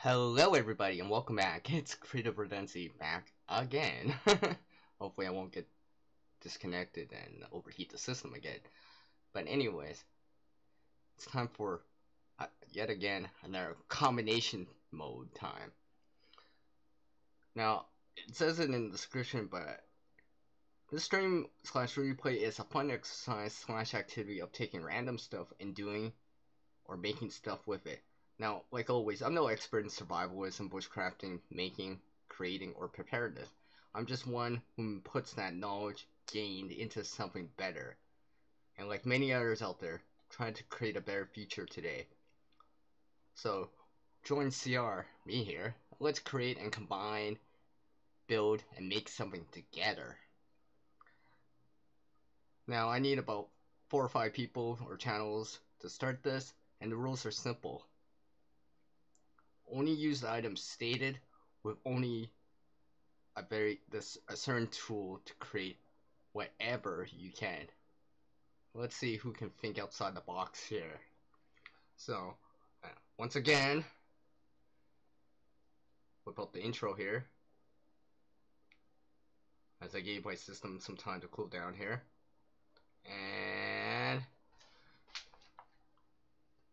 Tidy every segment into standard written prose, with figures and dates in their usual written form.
Hello everybody and welcome back. It's Creative Redundancy back again. Hopefully I won't get disconnected and overheat the system again. But anyways, it's time for yet again another combination mode time. Now, it says it in the description, but this stream/replay is a fun exercise/activity of taking random stuff and doing or making stuff with it. Now, like always, I'm no expert in survivalism, bushcrafting, making, creating, or preparedness. I'm just one who puts that knowledge gained into something better. And like many others out there, trying to create a better future today. So, join CR, me here. Let's create and combine, build, and make something together. Now, I need about 4 or 5 people or channels to start this, and the rules are simple. Only use the items stated with only a certain tool to create whatever you can. Let's see who can think outside the box here. So, once again, whip up the intro here, as I gave my system some time to cool down here. And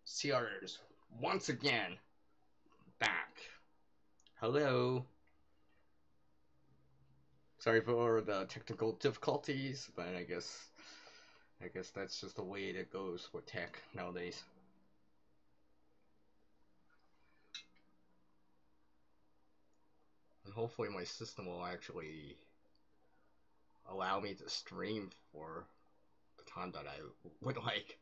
CRers, once again, back. Hello. Sorry for the technical difficulties, but I guess that's just the way it goes with tech nowadays. And hopefully my system will actually allow me to stream for the time that I would like.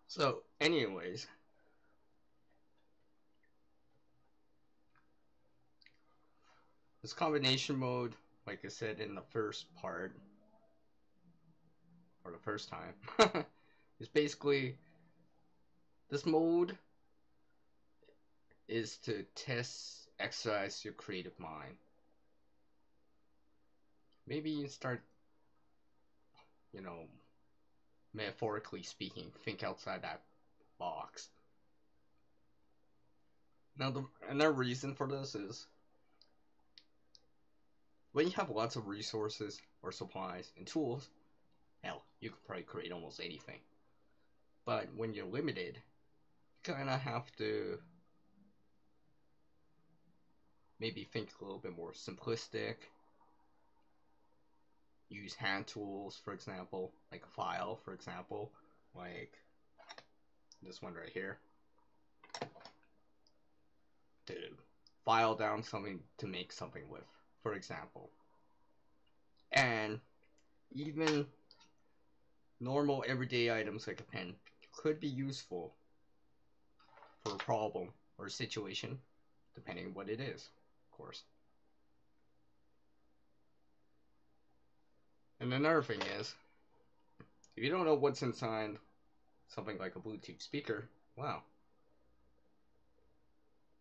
So, anyways, this combination mode, like I said in the first part, or the first time, is basically, this mode is to exercise your creative mind. Maybe you start, metaphorically speaking, think outside that box. Now, another reason for this is, when you have lots of resources or supplies and tools, hell, you could probably create almost anything. But when you're limited, you kind of have to maybe think a little bit more simplistic. Use hand tools, for example, like a file, for example, like this one right here. To file down something to make something with, for example. And even normal everyday items like a pen could be useful for a problem or a situation, depending on what it is, of course. And another thing is, if you don't know what's inside something like a Bluetooth speaker, wow,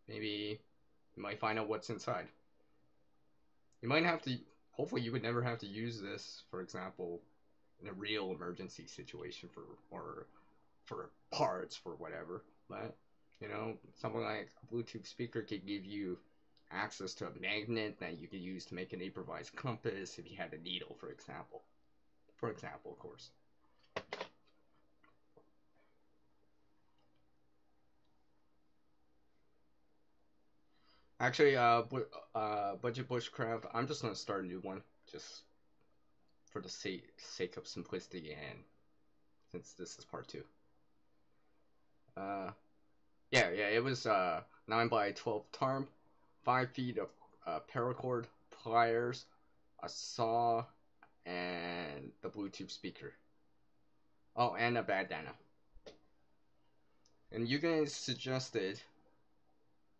maybe you might find out what's inside. You might have to, hopefully you would never have to use this, for example, in a real emergency situation for parts, for whatever. But, something like a Bluetooth speaker could give you access to a magnet that you could use to make an improvised compass if you had a needle, for example. For example, of course. Actually, Budget Bushcraft, I'm just gonna start a new one, just for the sake of simplicity, and since this is part 2. Yeah, it was 9 by 12 tarp, 5 feet of paracord, pliers, a saw, and the Bluetooth speaker. Oh, and a bandana. And you guys suggested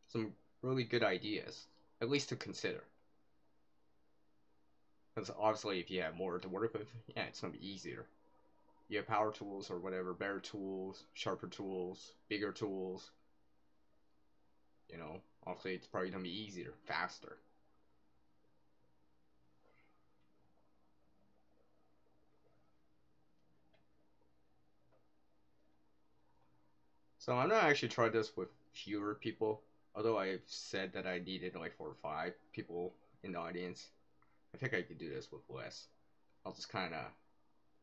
some really good ideas, at least to consider. Because obviously if you have more to work with, yeah, it's going to be easier. You have power tools or whatever, better tools, sharper tools, bigger tools. Obviously it's probably going to be easier, faster. So I'm not actually trying this with fewer people, although I've said that I needed like 4 or 5 people in the audience. I think I could do this with less. I'll just kind of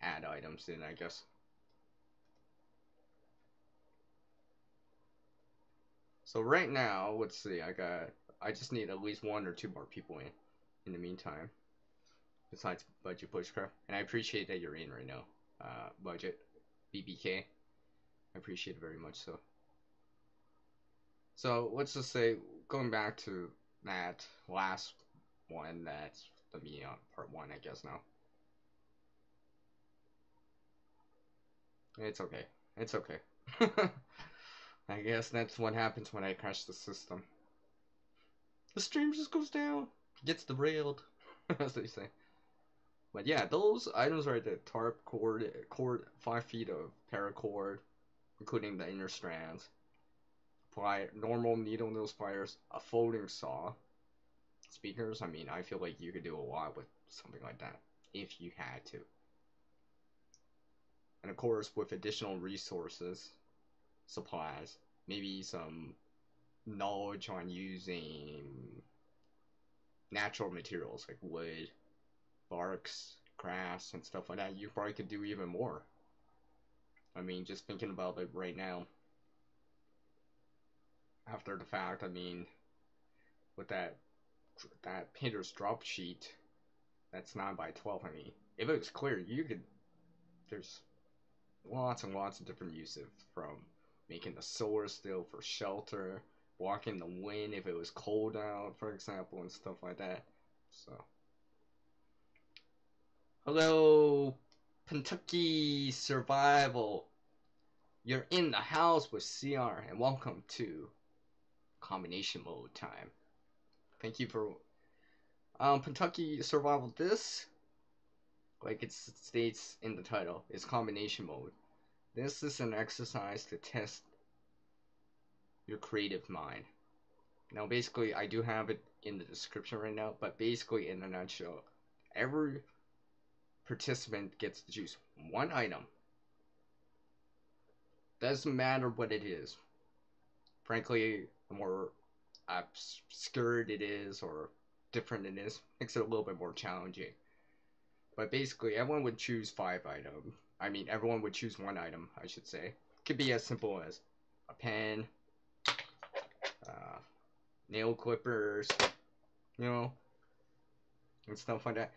add items in, I guess. So right now, let's see, I just need at least 1 or 2 more people in the meantime, besides Budget Bushcraft. And I appreciate that you're in right now, Budget, BBK. I appreciate it very much so. So let's just say, going back to that last one, that's the part 1, I guess now. It's okay. It's okay. I guess that's what happens when I crash the system. The stream just goes down. Gets derailed, as they say. But yeah, those items right there, tarp, cord, 5 feet of paracord, including the inner strands, normal needle nose pliers, a folding saw, speakers. I mean, I feel like you could do a lot with something like that, if you had to. And of course, with additional resources, supplies, maybe some knowledge on using natural materials like wood, barks, grass, and stuff like that, you probably could do even more. I mean, just thinking about it right now, after the fact, I mean, with that painter's drop sheet, that's 9 by 12. I mean, if it was clear, you could. There's lots and lots of different uses, from making the solar still for shelter, blocking the wind if it was cold out, for example, and stuff like that. So, hello, Kentucky Survival. You're in the house with CR, and welcome to combination mode time. Thank you for Kentucky Survival. This, like it states in the title, is combination mode. This is an exercise to test your creative mind. Now, basically, I do have it in the description right now, but basically, in a nutshell, every participant gets to choose 1 item. Doesn't matter what it is. Frankly, the more obscure it is or different it is, makes it a little bit more challenging. But basically, everyone would choose 5 items. I mean, everyone would choose 1 item, I should say. It could be as simple as a pen, nail clippers, you know, and stuff like that.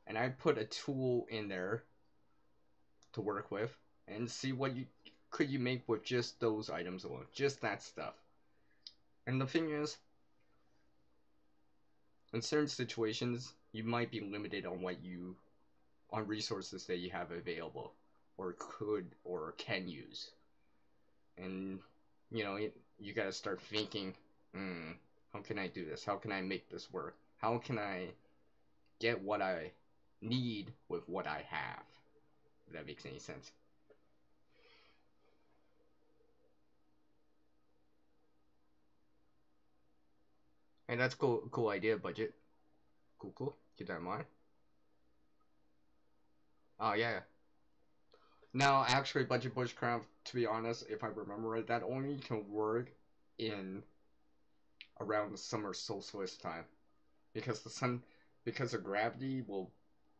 And I put a tool in there to work with and see what you could make with just those items alone, just that stuff. And the thing is, in certain situations, you might be limited on resources that you have available, or could, or can use. And, you know, you gotta start thinking, how can I do this? How can I make this work? How can I get what I need with what I have? If that makes any sense. Hey, that's cool idea, Budget. Cool. Keep that in mind. Oh, yeah. Now, actually, Budget Bushcraft, to be honest, if I remember right, that only can work in around the summer solstice time. Because because of gravity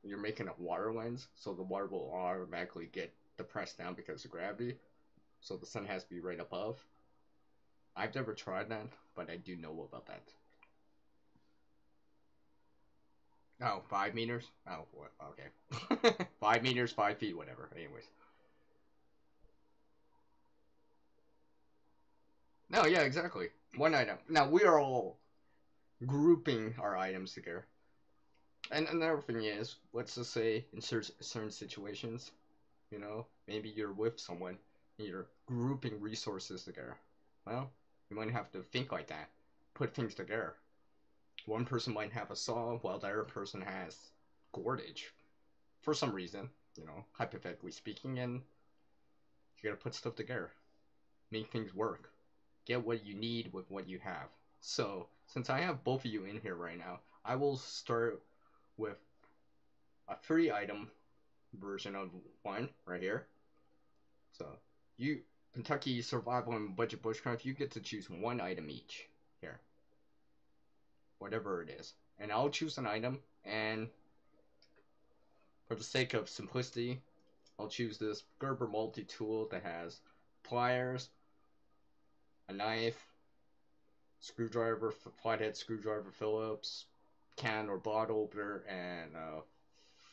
you're making a water lens, so the water will automatically get depressed down because of gravity. So the sun has to be right above. I've never tried that, but I do know about that. Oh, 5 meters? Oh, what? Okay. 5 meters, 5 feet, whatever. Anyways. No, yeah, exactly. 1 item. Now, we are all grouping our items together. And another thing is, let's just say, in certain situations, you know, maybe you're with someone, and you're grouping resources together. Well, you might have to think like that. Put things together. One person might have a saw, while the other person has cordage. For some reason, you know, hypothetically speaking, and you gotta put stuff together. Make things work. Get what you need with what you have. So, since I have both of you in here right now, I will start with a 3 item version of one right here. So, Kentucky Survival and Budget Bushcraft, you get to choose one item each. Here. Whatever it is. And I'll choose an item, and for the sake of simplicity, I'll choose this Gerber multi-tool that has pliers, a knife, screwdriver, flathead screwdriver Phillips, can or bottle opener, and a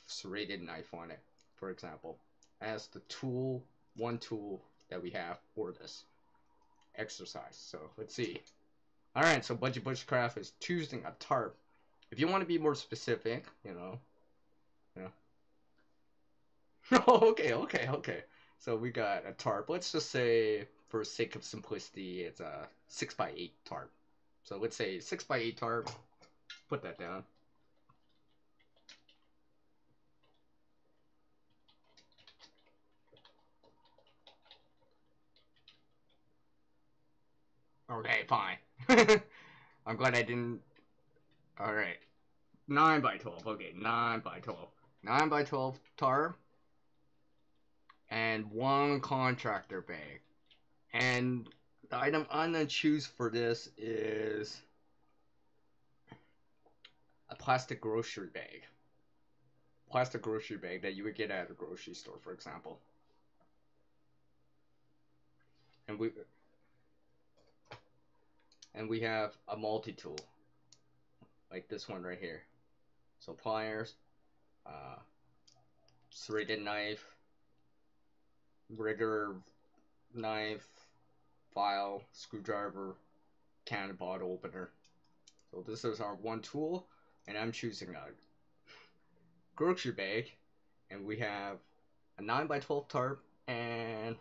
serrated knife on it, for example, as the tool, one tool that we have for this exercise. So let's see. Alright, so Budget Bushcraft is choosing a tarp. If you want to be more specific, you know. Okay. So we got a tarp. Let's just say, for sake of simplicity, it's a 6x8 tarp. So let's say 6x8 tarp. Put that down. Okay, fine. I'm glad I didn't. Alright. 9x12. Okay, 9x12. 9x12 tarp. And one contractor bag. And the item I'm going to choose for this is a plastic grocery bag. Plastic grocery bag that you would get at a grocery store, for example. And we have a multi-tool, like this one right here. So pliers, serrated knife, regular knife, file, screwdriver, can and bottle opener. So this is our one tool, and I'm choosing a grocery bag, and we have a 9x12 tarp and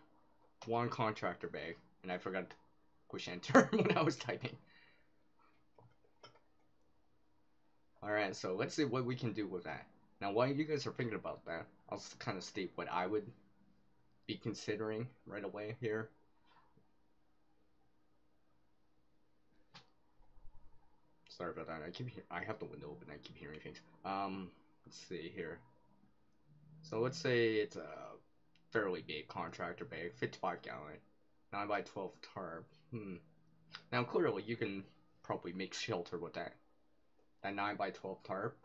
one contractor bag, and I forgot to push enter when I was typing. Alright, so let's see what we can do with that. Now, while you guys are thinking about that, I'll just kind of state what I would be considering right away here. Sorry about that. I have the window open. I keep hearing things. Let's see here. So let's say it's a fairly big contractor bag, 55 gallon, 9x12 tarp. Now clearly you can probably make shelter with that 9x12 tarp.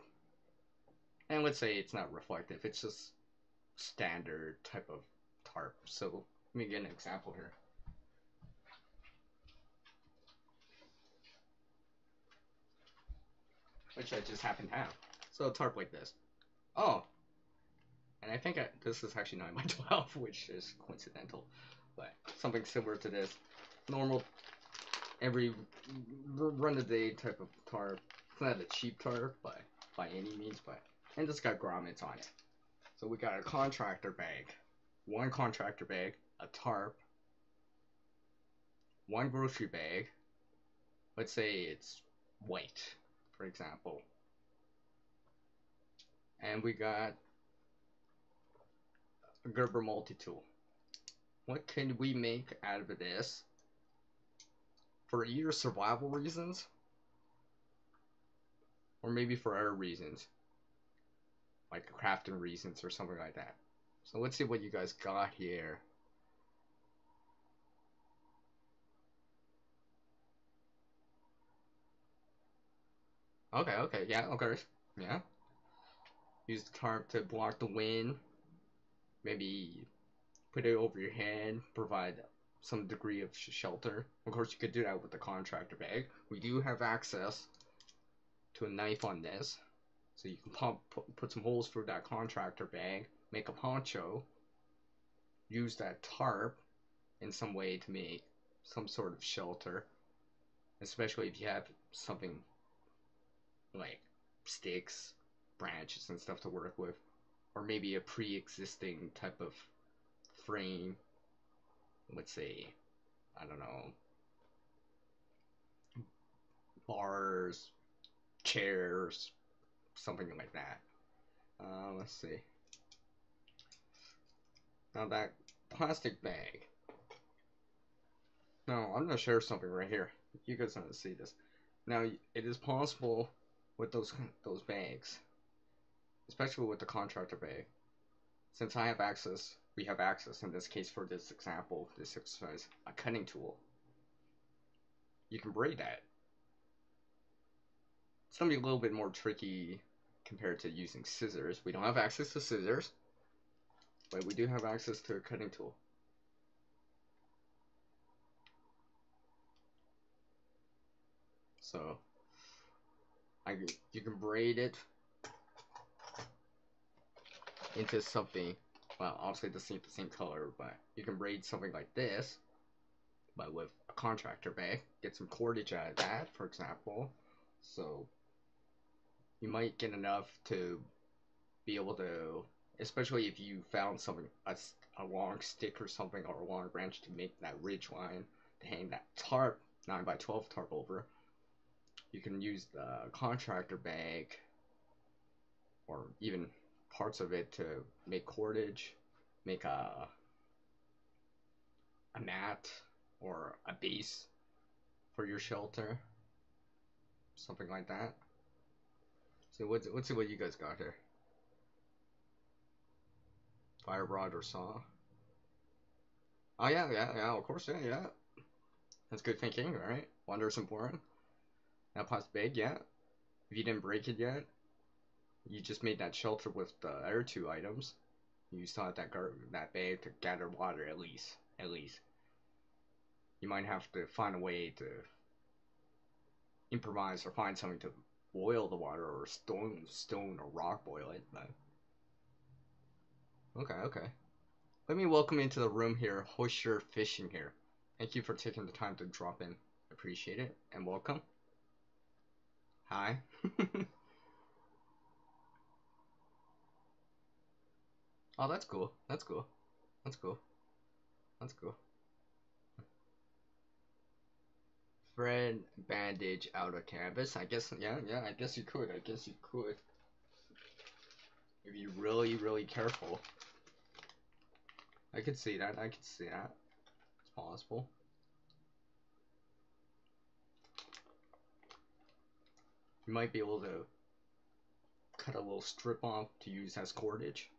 And let's say it's not reflective, it's just standard type of tarp. So let me get an example here. Which I just happen to have. So a tarp like this. Oh, and I think this is actually 9x12, which is coincidental. But something similar to this. Normal, every run-a-day type of tarp. It's not a cheap tarp, but by any means, and it's got grommets on it. So we got a contractor bag, one contractor bag, a tarp, one grocery bag. Let's say it's white, for example. And we got a Gerber multi-tool. What can we make out of this for either survival reasons or maybe for other reasons, like crafting reasons or something like that? So let's see what you guys got here. Okay, yeah, okay, yeah. Use the tarp to block the wind. Maybe put it over your head, provide some degree of shelter. Of course, you could do that with the contractor bag. We do have access to a knife on this, so you can put some holes through that contractor bag, make a poncho, use that tarp in some way to make some sort of shelter, especially if you have something like sticks, branches, and stuff to work with, or maybe a pre-existing type of frame. Let's say, I don't know, bars, chairs, something like that. Let's see. Now that plastic bag. Now I'm gonna share something right here. You guys are gonna see this. Now it is possible with those bags, especially with the contractor bag, since I have access we have access, in this case for this example, this exercise, a cutting tool. You can braid that. It's gonna be a little bit more tricky compared to using scissors. We don't have access to scissors, but we do have access to a cutting tool. So you can braid it into something. Well, obviously it doesn't need the same color, but you can braid something like this, but with a contractor bag. Get some cordage out of that, for example. So you might get enough to be able to, especially if you found something, a long stick or something, or a long branch to make that ridge line to hang that tarp, 9x12 tarp over. You can use the contractor bag or even parts of it to make cordage, make a mat or a base for your shelter, something like that. So let's see what you guys got here. Fire rod or saw. Oh yeah, of course, yeah. That's good thinking, alright? Wonder is important. That pot's big, yeah. If you didn't break it yet, you just made that shelter with the other two items. You still have that bag to gather water at least. You might have to find a way to improvise or find something to boil the water, or stone or rock boil it. But okay. Let me welcome into the room here, Hosher Fishing here. Thank you for taking the time to drop in. Appreciate it, and welcome. Hi. Oh, that's cool. Thread bandage out of canvas. I guess, yeah. I guess you could. If you're really careful. I could see that. It's possible. You might be able to cut a little strip off to use as cordage.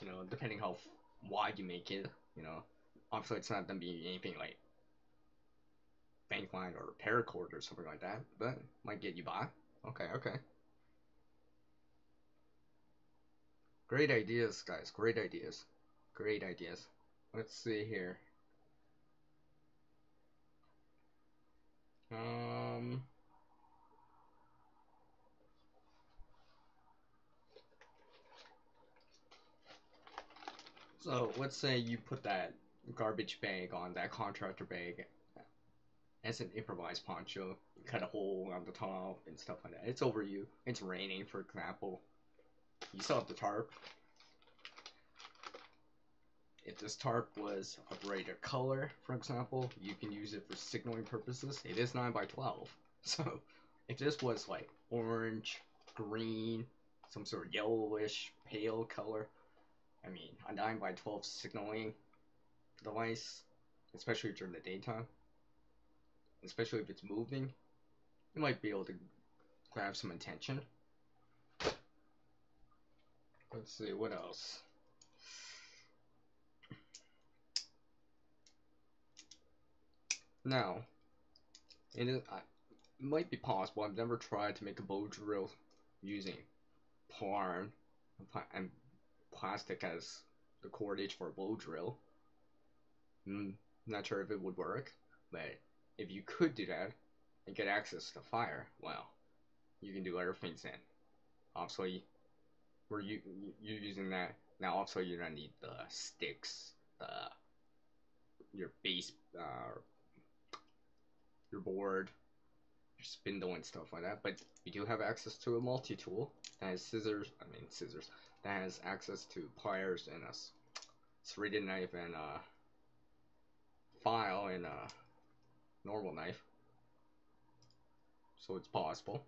You know, depending how wide you make it. You know, obviously it's not gonna be anything like bank line or paracord or something like that, but might get you by. Okay. Great ideas, guys. Great ideas. Let's see here. So let's say you put that garbage bag on that contractor bag as an improvised poncho. You cut a hole on the top and stuff like that. It's over you. It's raining, for example. You still have the tarp. If this tarp was a brighter color, for example, you can use it for signaling purposes. It is 9x12. So if this was like orange, green, some sort of yellowish, pale color, I mean, a 9x12 signaling device, especially during the daytime, especially if it's moving, you might be able to grab some attention. Let's see, what else? Now, it might be possible. I've never tried to make a bow drill using yarn and plastic as the cordage for a bow drill. Not sure if it would work, but if you could do that and get access to fire, well, you can do other things then. Obviously, you're using that. Now, also, you're gonna need the sticks, your base, your board, your spindle and stuff like that. But you do have access to a multi-tool that has scissors, that has access to pliers and a serrated knife and a file and a normal knife. So it's possible.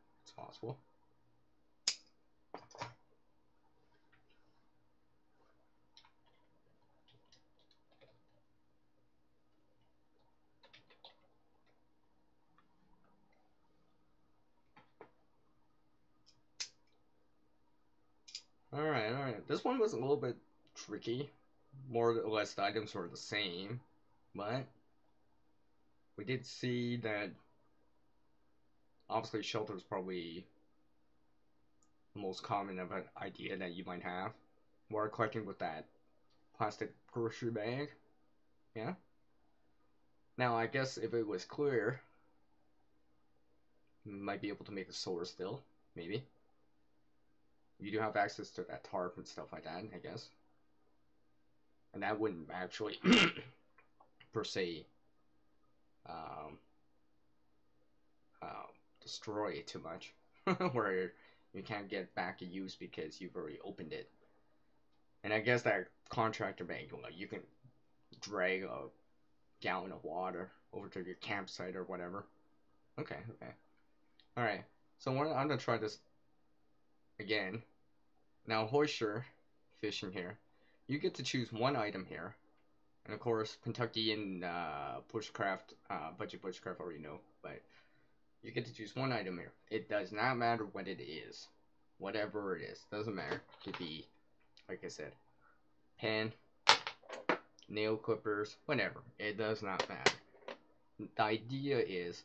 Alright. This one was a little bit tricky. more or less the items were the same, but we did see that obviously shelter is probably the most common of an idea that you might have. We're collecting with that plastic grocery bag. Yeah. Now I guess if it was clear, you might be able to make a solar still, maybe. You do have access to that tarp and stuff like that, I guess. And that wouldn't actually, per se, um, destroy it too much, where you can't get back a use because you've already opened it. And I guess that contractor bank, you can drag a gallon of water over to your campsite or whatever. Okay, okay. Alright, so I'm gonna try this again. Now, oyster fishing here. You get to choose one item here. And of course, Kentucky and bushcraft, budget bushcraft already know, but you get to choose one item here. It does not matter what it is. Whatever it is, doesn't matter. It could be, like I said, pen, nail clippers, whatever. It does not matter. The idea is,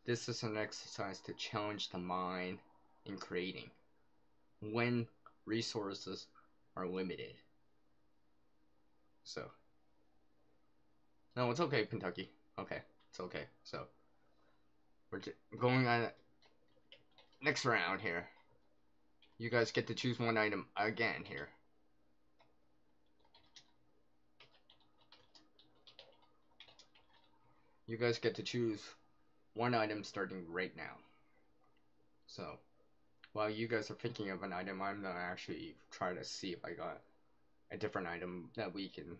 this is an exercise to challenge the mind in creating when resources are limited. So, no, it's okay, Kentucky. Okay, it's okay. So, we're going on next round here. You guys get to choose one item again here. You guys get to choose one item starting right now. So, while you guys are thinking of an item, I'm gonna actually try to see if I got a different item that we can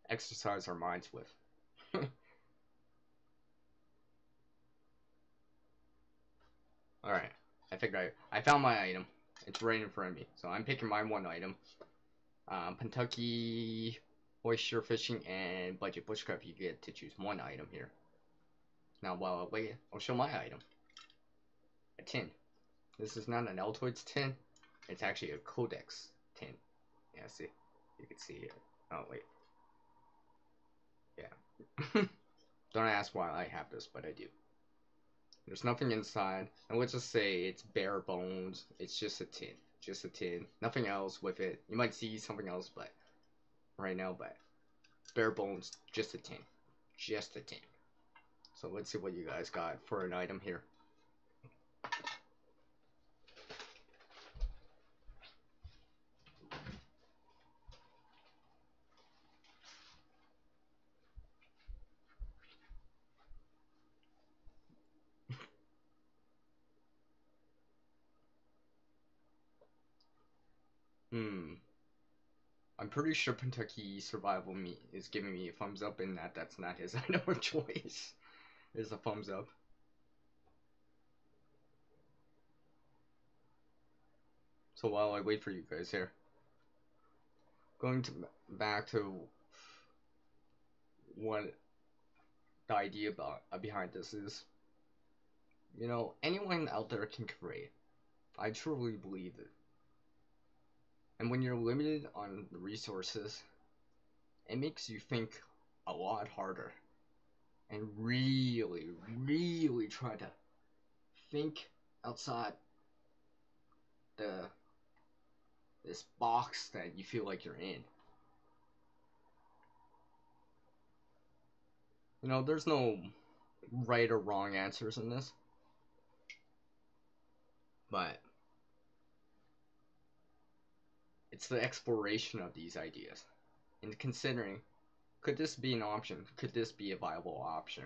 exercise our minds with. Alright, I think I found my item. It's right in front of me. So I'm picking my one item. Kentucky oyster fishing and budget bushcraft, you get to choose one item here. Now while I wait, I'll show my item. A tin. This is not an Altoids tin. It's actually a Codex tin. Yeah, see? You can see here. Oh, wait. Yeah. Don't ask why I have this, but I do. There's nothing inside. And let's just say it's bare bones. It's just a tin. Just a tin. Nothing else with it. You might see something else, but right now, but bare bones, just a tin. Just a tin. So let's see what you guys got for an item here. I'm pretty sure Kentucky Survival Meat is giving me a thumbs up in that that's not his item of choice. Is a thumbs up. So while I wait for you guys here, going to back to what the idea behind this is. You know, anyone out there can create. I truly believe it. And when you're limited on the resources, it makes you think a lot harder. And really, really try to think outside this box that you feel like you're in. You know, there's no right or wrong answers in this. But it's the exploration of these ideas. And considering, could this be an option? Could this be a viable option?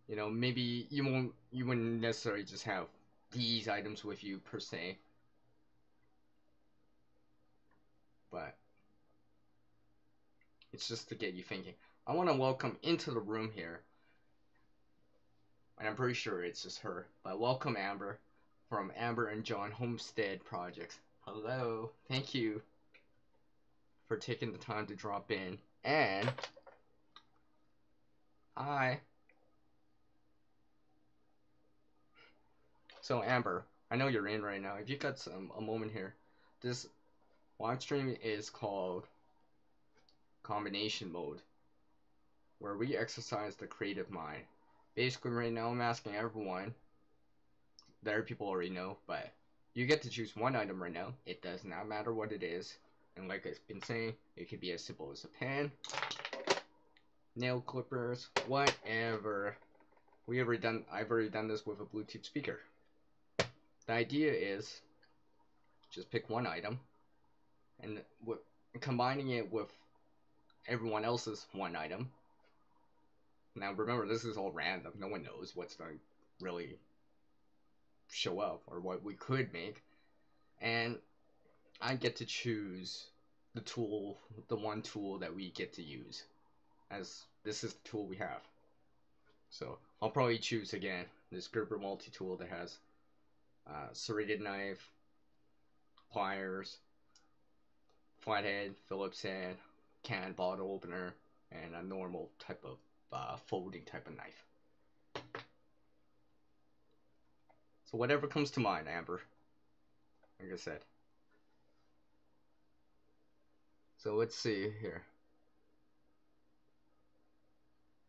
You know, maybe you wouldn't necessarily just have these items with you per se. But it's just to get you thinking. I want to welcome into the room here, and I'm pretty sure it's just her, but welcome Amber from Amber and John Homestead Projects. Hello, thank you for taking the time to drop in. And hi. So Amber, I know you're in right now. If you got a moment here, this live stream is called combination mode, where we exercise the creative mind. Basically, right now I'm asking everyone, that other people already know, but you get to choose one item right now. It does not matter what it is. And like I've been saying, it could be as simple as a pen, nail clippers, whatever. I've already done this with a Bluetooth speaker. The idea is just pick one item and combining it with everyone else's one item. Now remember, this is all random. No one knows what's going to really show up or what we could make. And I get to choose the one tool that we get to use, as this is the tool we have. So I'll probably choose again this Gerber multi-tool that has serrated knife, pliers, flathead, Phillips head, can bottle opener, and a normal type of folding type of knife. So whatever comes to mind, Amber. Like I said. So let's see here.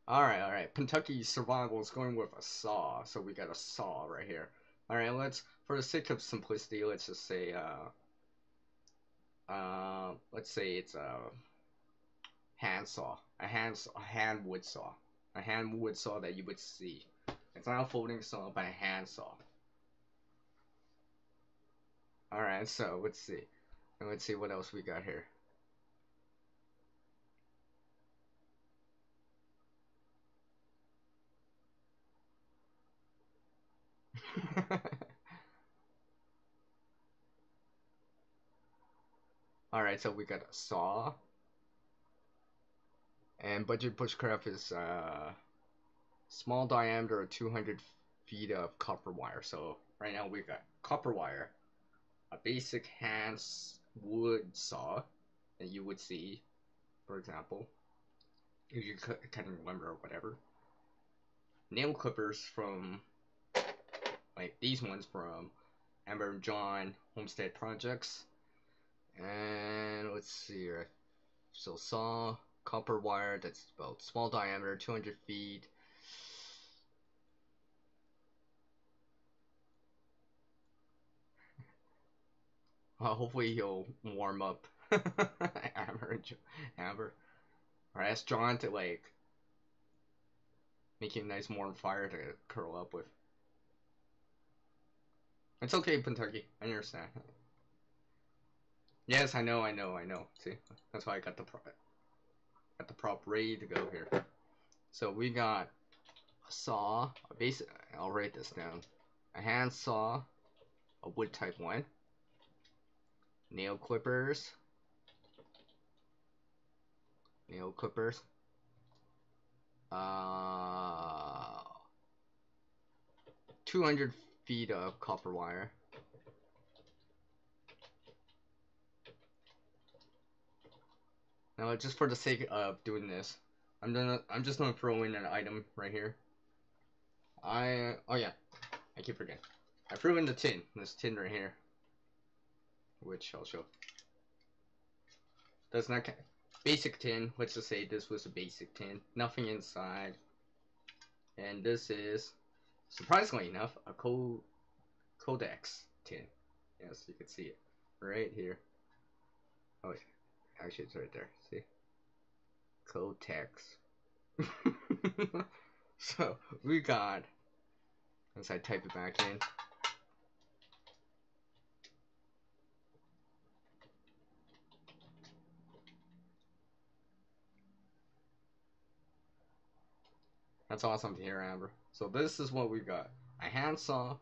Alright. Kentucky Survival is going with a saw. So we got a saw right here. Alright, for the sake of simplicity, let's just say, let's say it's a hand saw. A hand wood saw. A hand wood saw that you would see. It's not a folding saw, but a hand saw. Alright, so let's see. And let's see what else we got here. Alright, so we got a saw. And budget bushcraft is small diameter 200 feet of copper wire. So right now we got copper wire, a basic hand wood saw that you would see, for example, if you're cutting lumber or whatever. Nail clippers from, like these ones from Amber and John Homestead Projects. And let's see here. So saw, copper wire that's about small diameter, 200 feet. Hopefully he'll warm up. Amber. Or ask John to like make a nice warm fire to curl up with. It's okay, Kentucky. I understand. Yes, I know. See, that's why I got the prop ready to go here. So we got a saw, a basic. I'll write this down. A hand saw, a wood type one. Nail clippers. 200 feet of copper wire. Now, just for the sake of doing this, I'm just gonna throw in an item right here. Oh yeah, I keep forgetting. I threw in the tin, this tin right here, which I'll show. Does not basic tin. Let's just say this was a basic tin, nothing inside, and this is, surprisingly enough, a Codex tin. Yes, you can see it right here. Oh, actually, it's right there. See, Codex. So we got. Once I type it back in. That's awesome to hear, Amber. So this is what we got: a handsaw,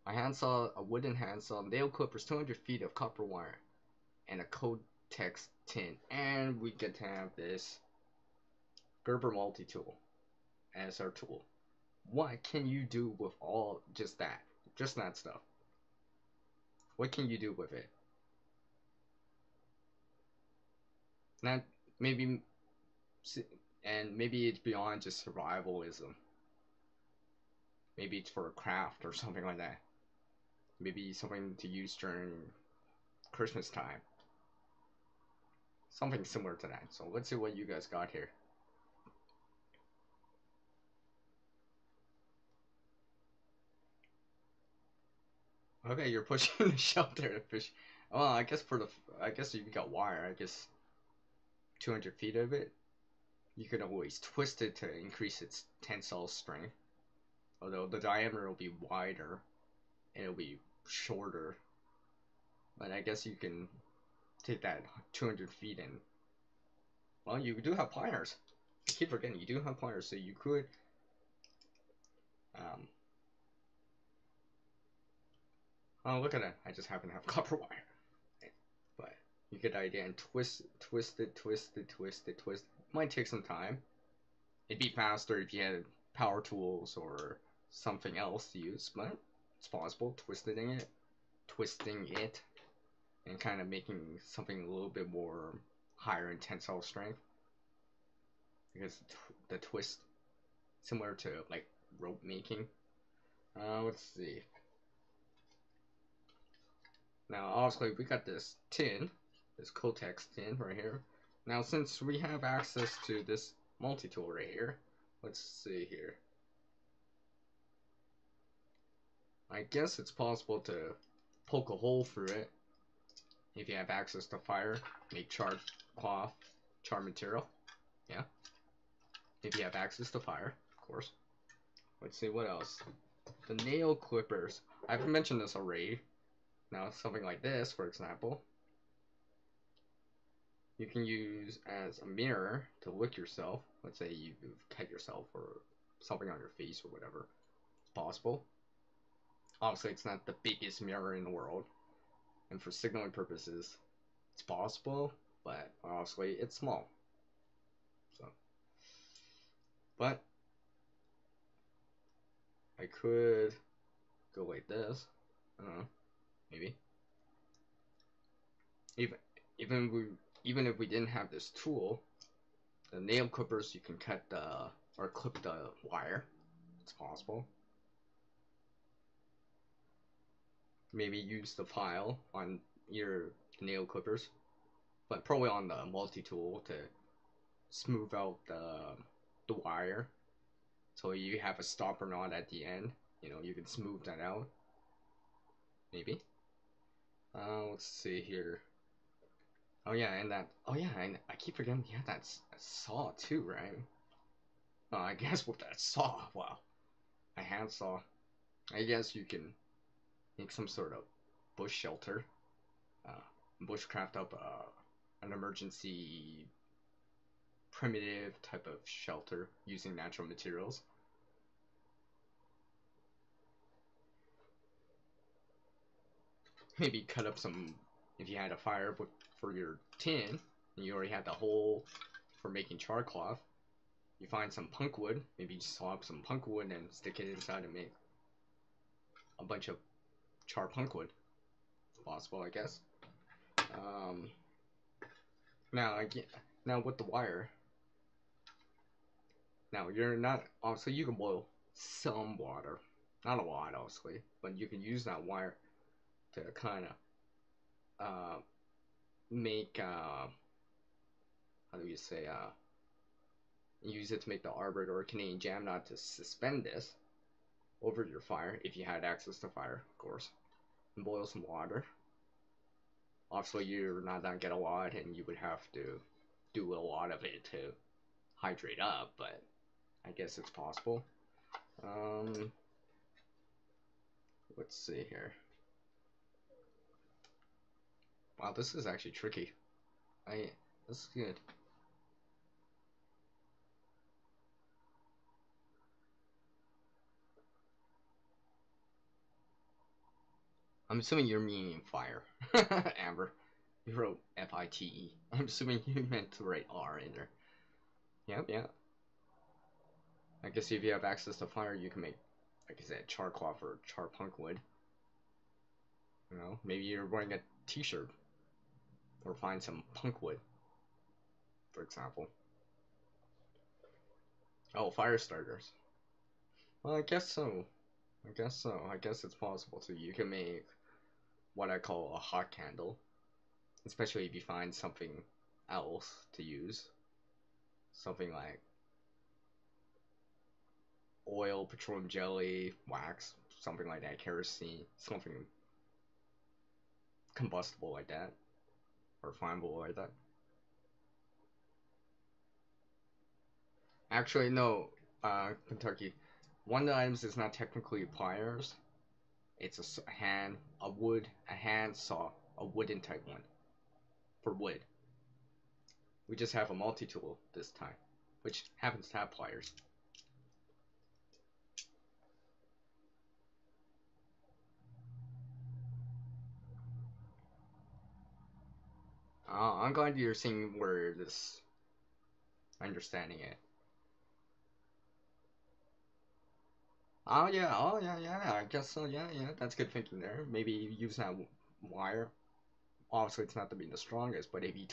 a wooden handsaw, nail clippers, 200 feet of copper wire, and a Codex tin. And we get to have this Gerber multi-tool as our tool. What can you do with all just that stuff? What can you do with it? Not maybe, and maybe it's beyond just survivalism. Maybe it's for a craft or something like that. Maybe something to use during Christmas time. Something similar to that. So let's see what you guys got here. Okay, you're pushing the shelter to fish. Well, I guess if you got wire, I guess 200 feet of it, you could always twist it to increase its tensile strength. Although the diameter will be wider and it'll be shorter. But I guess you can take that 200 feet and, well, you do have pliers. I keep forgetting you do have pliers, so you could oh, look at that. I just happen to have copper wire. But you get the idea, and twist it. Might take some time. It'd be faster if you had power tools or something else to use, but it's possible. Twisting it, and kind of making something a little bit more higher in tensile strength. Because the twist, similar to like rope making. Let's see. Now, obviously, we got this tin, this Kotex tin right here. Now, since we have access to this multi-tool right here, let's see here. I guess it's possible to poke a hole through it if you have access to fire, make charred cloth, charred material. Yeah. If you have access to fire, of course. Let's see what else. The nail clippers. I've mentioned this already. Now, something like this, for example, you can use as a mirror to look yourself. Let's say you've cut yourself or something on your face or whatever. It's possible. Obviously, it's not the biggest mirror in the world. And for signaling purposes, it's possible, but obviously it's small. So, but I could go like this. I don't know. Maybe. Even if we didn't have this tool, the nail clippers, you can cut or clip the wire. It's possible. Maybe use the file on your nail clippers, but probably on the multi-tool to smooth out the wire. So you have a stopper knot at the end. You know, you can smooth that out. Maybe. Let's see here. Oh yeah, and I keep forgetting. Yeah, that's a saw too, right? Oh, I guess with that saw, wow, a hand saw. I guess you can make some sort of bush shelter, bushcraft up an emergency primitive type of shelter using natural materials. Maybe cut up some, if you had a fire for your tin, and you already had the hole for making char cloth, you find some punk wood, maybe just saw up some punk wood and stick it inside and make a bunch of char punk wood. It's possible, I guess. Now with the wire, now you're not, obviously you can boil some water, not a lot obviously, but you can use that wire to kind of make how do you say use it to make the arbor or Canadian jam knot to suspend this over your fire if you had access to fire, of course, and boil some water. Obviously you're not gonna get a lot and you would have to do a lot of it to hydrate up, but I guess it's possible. Let's see here. Wow, this is actually tricky. This is good. I'm assuming you're meaning fire. Amber. You wrote F-I-T-E. I'm assuming you meant to write R in there. Yep, yeah. I guess if you have access to fire, you can make, like I said, char cloth or char punk wood. You know, maybe you're wearing a t-shirt. Or find some punk wood, for example. Oh, fire starters. Well, I guess so. I guess it's possible too. You can make what I call a hot candle. especially if you find something else to use, something like oil, petroleum jelly, wax, something like that, kerosene, something combustible like that, or flammable like that. Actually, no, Kentucky. One of the items is not technically pliers. It's a hand saw, a wooden type one for wood. We just have a multi-tool this time, which happens to have pliers. I'm glad you're seeing where this understanding it. Oh yeah, yeah. I guess so. Yeah, yeah. That's good thinking there. Maybe use that wire. Obviously, it's not to be the strongest, but if you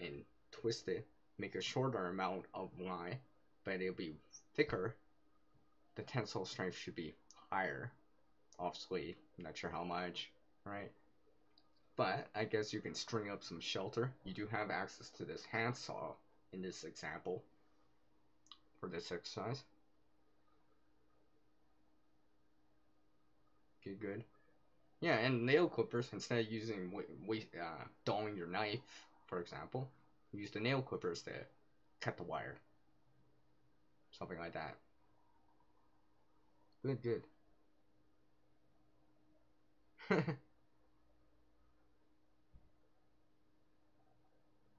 and twist it, make a shorter amount of line, but it'll be thicker. The tensile strength should be higher. Obviously, I'm not sure how much, right? But I guess you can string up some shelter. You do have access to this handsaw in this example for this exercise. Okay, good. Yeah, and nail clippers, instead of using dulling your knife, for example, use the nail clippers to cut the wire. Something like that. Good, good.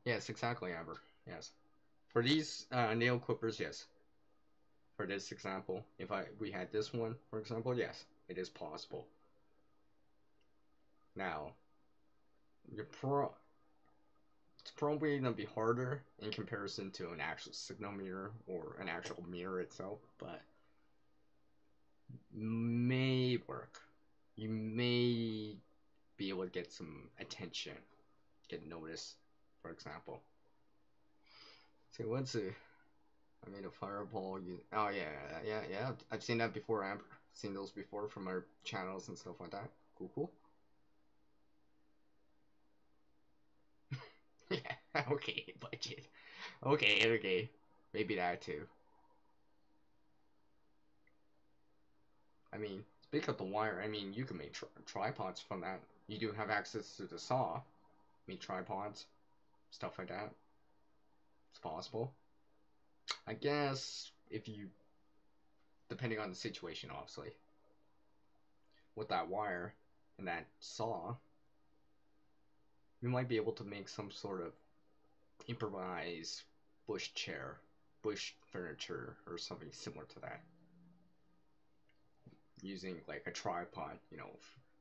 Yes, exactly, Amber. Yes. For these nail clippers, yes. For this example, if we had this one, for example, yes, it is possible. Now, it's probably gonna be harder in comparison to an actual signal mirror or an actual mirror itself, but may work. You may be able to get some attention, get noticed, for example. So let's see. I made a fireball. Oh yeah. I've seen that before, Amber. Seen those before from our channels and stuff like that. Cool, cool. Yeah. Okay, budget. Okay. Maybe that too. I mean, speak of the wire, I mean, you can make tripods from that. You do have access to the saw. Make tripods, stuff like that. It's possible. I guess if you, depending on the situation, obviously, with that wire and that saw, you might be able to make some sort of improvised bush chair, bush furniture, or something similar to that. Using like a tripod,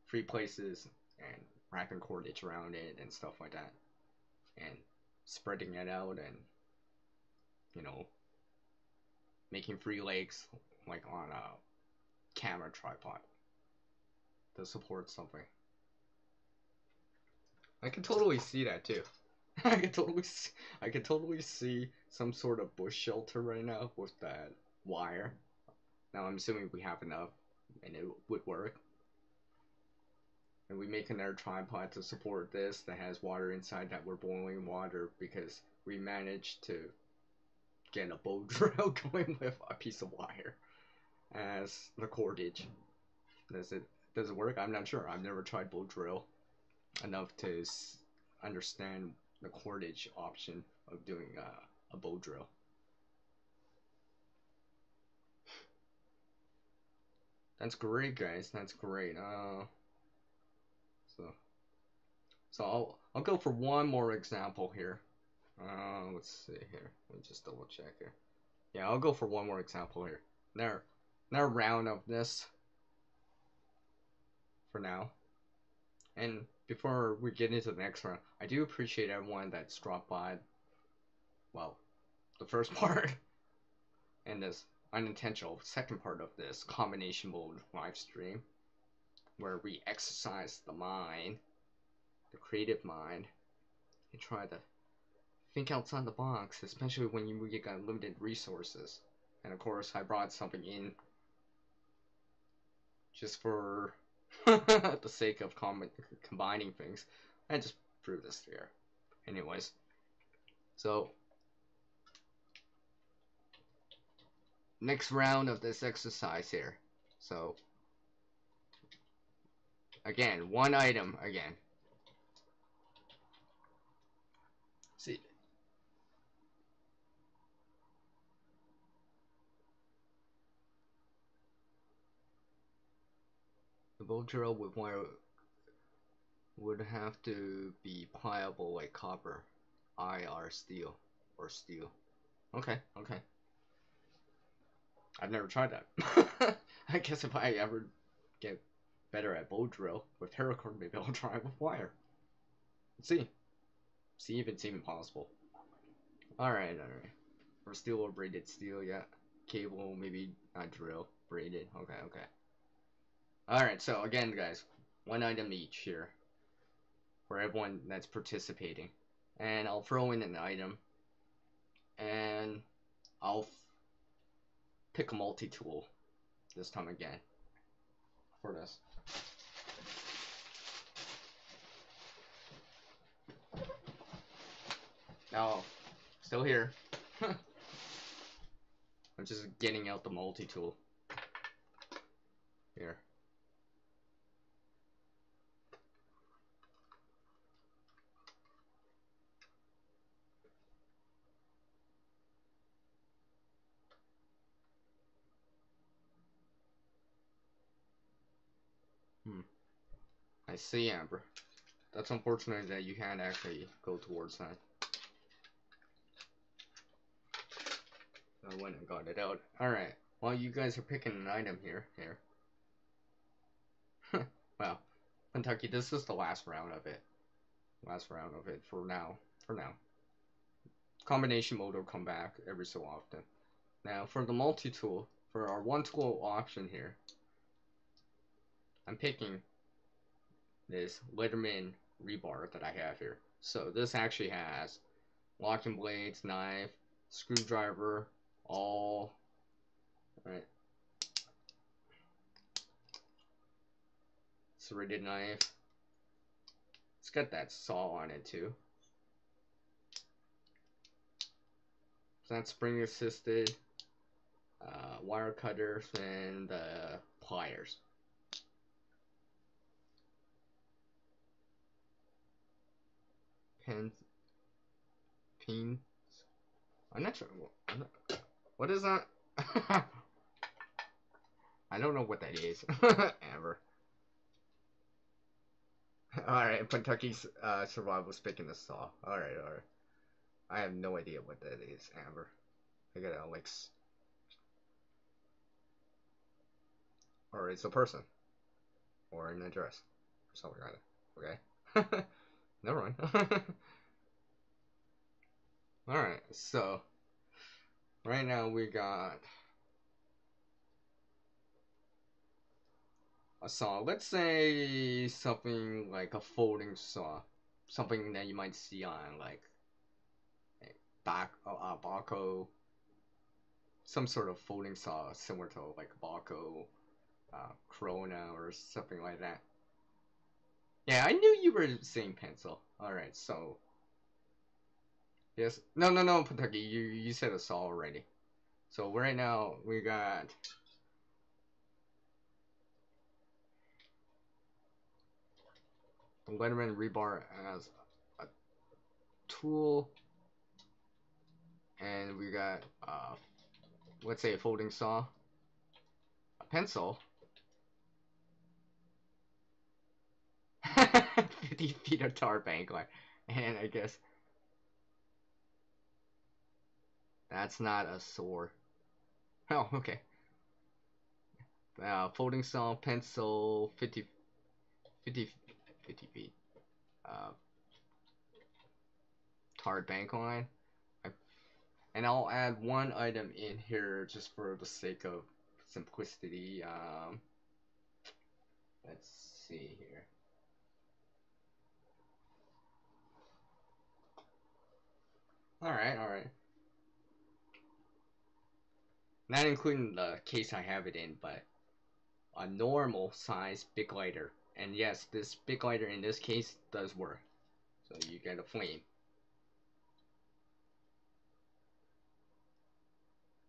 free places and wrapping cordage around it and stuff like that, and spreading it out and you know making free legs like on a camera tripod to support something. I can totally see that too. I can totally see some sort of bush shelter right now with that wire. Now I'm assuming we have enough and it would work. And we make another tripod to support this that has water inside that we're boiling water because we managed to get a bow drill going with a piece of wire as the cordage. Does it work? I'm not sure. I've never tried bow drill enough to understand the cordage option of doing a bow drill. That's great, guys. That's great. So I'll go for one more example here. Let's see here. Let me just double check here. Yeah, I'll go for one more example here. Another round of this for now. And before we get into the next round, I do appreciate everyone that's dropped by. Well, the first part and this unintentional second part of this combination mode live stream, where we exercise the mind, the creative mind, and try to think outside the box, especially when you got limited resources. And of course, I brought something in just for the sake of combining things. I just proved this here. Anyways, so next round of this exercise here. So again, one item again. See. The bow drill with wire would have to be pliable like copper, IR steel, or steel. Okay, okay. I've never tried that. I guess if I ever get better at bow drill with paracord, maybe I'll try it with wire. Let's see. See if it's even possible. Alright, alright. Or steel or braided steel, yeah. Cable, maybe not drill. Braided, okay, okay. Alright, so again, guys, one item each here for everyone that's participating. And I'll throw in an item, and I'll pick a multi-tool this time again for this. Now, still here. I'm just getting out the multi-tool. Here. I see, Amber. That's unfortunate that you can't actually go towards that. I went and got it out. Alright. While you guys are picking an item here. Well, Kentucky, this is the last round of it. Last round of it for now. Combination mode will come back every so often. Now, for the multi-tool, for our one-tool option here, I'm picking this Leatherman rebar that I have here. So this actually has locking blades, knife, screwdriver, all right. Serrated knife. It's got that saw on it too. So that's spring assisted, wire cutters, and pliers. Pins. I'm not sure. What is that? I don't know what that is. Ever. Alright, Kentucky's survival's picking the saw. Alright. I have no idea what that is, Amber. I gotta like. Or it's a person. Or an address. Or something like that. Okay? Never mind. Alright, so. Right now we got a saw. Let's say something like a folding saw. Something that you might see on like Baco, some sort of folding saw similar to like Baco, Corona, or something like that. Yeah, I knew you were saying pencil. Alright, so. Yes. No, Kentucky, you said a saw already. So right now we got the Leatherman rebar as a tool, and we got let's say a folding saw, a pencil, 50 feet of tar bank line, and I guess that's not a sword. Oh, okay. Folding saw, pencil, 50 feet. Tar bank line. And I'll add one item in here just for the sake of simplicity. Let's see here. Alright. Not including the case I have it in, but a normal size big lighter. And yes, this big lighter in this case does work. So you get a flame.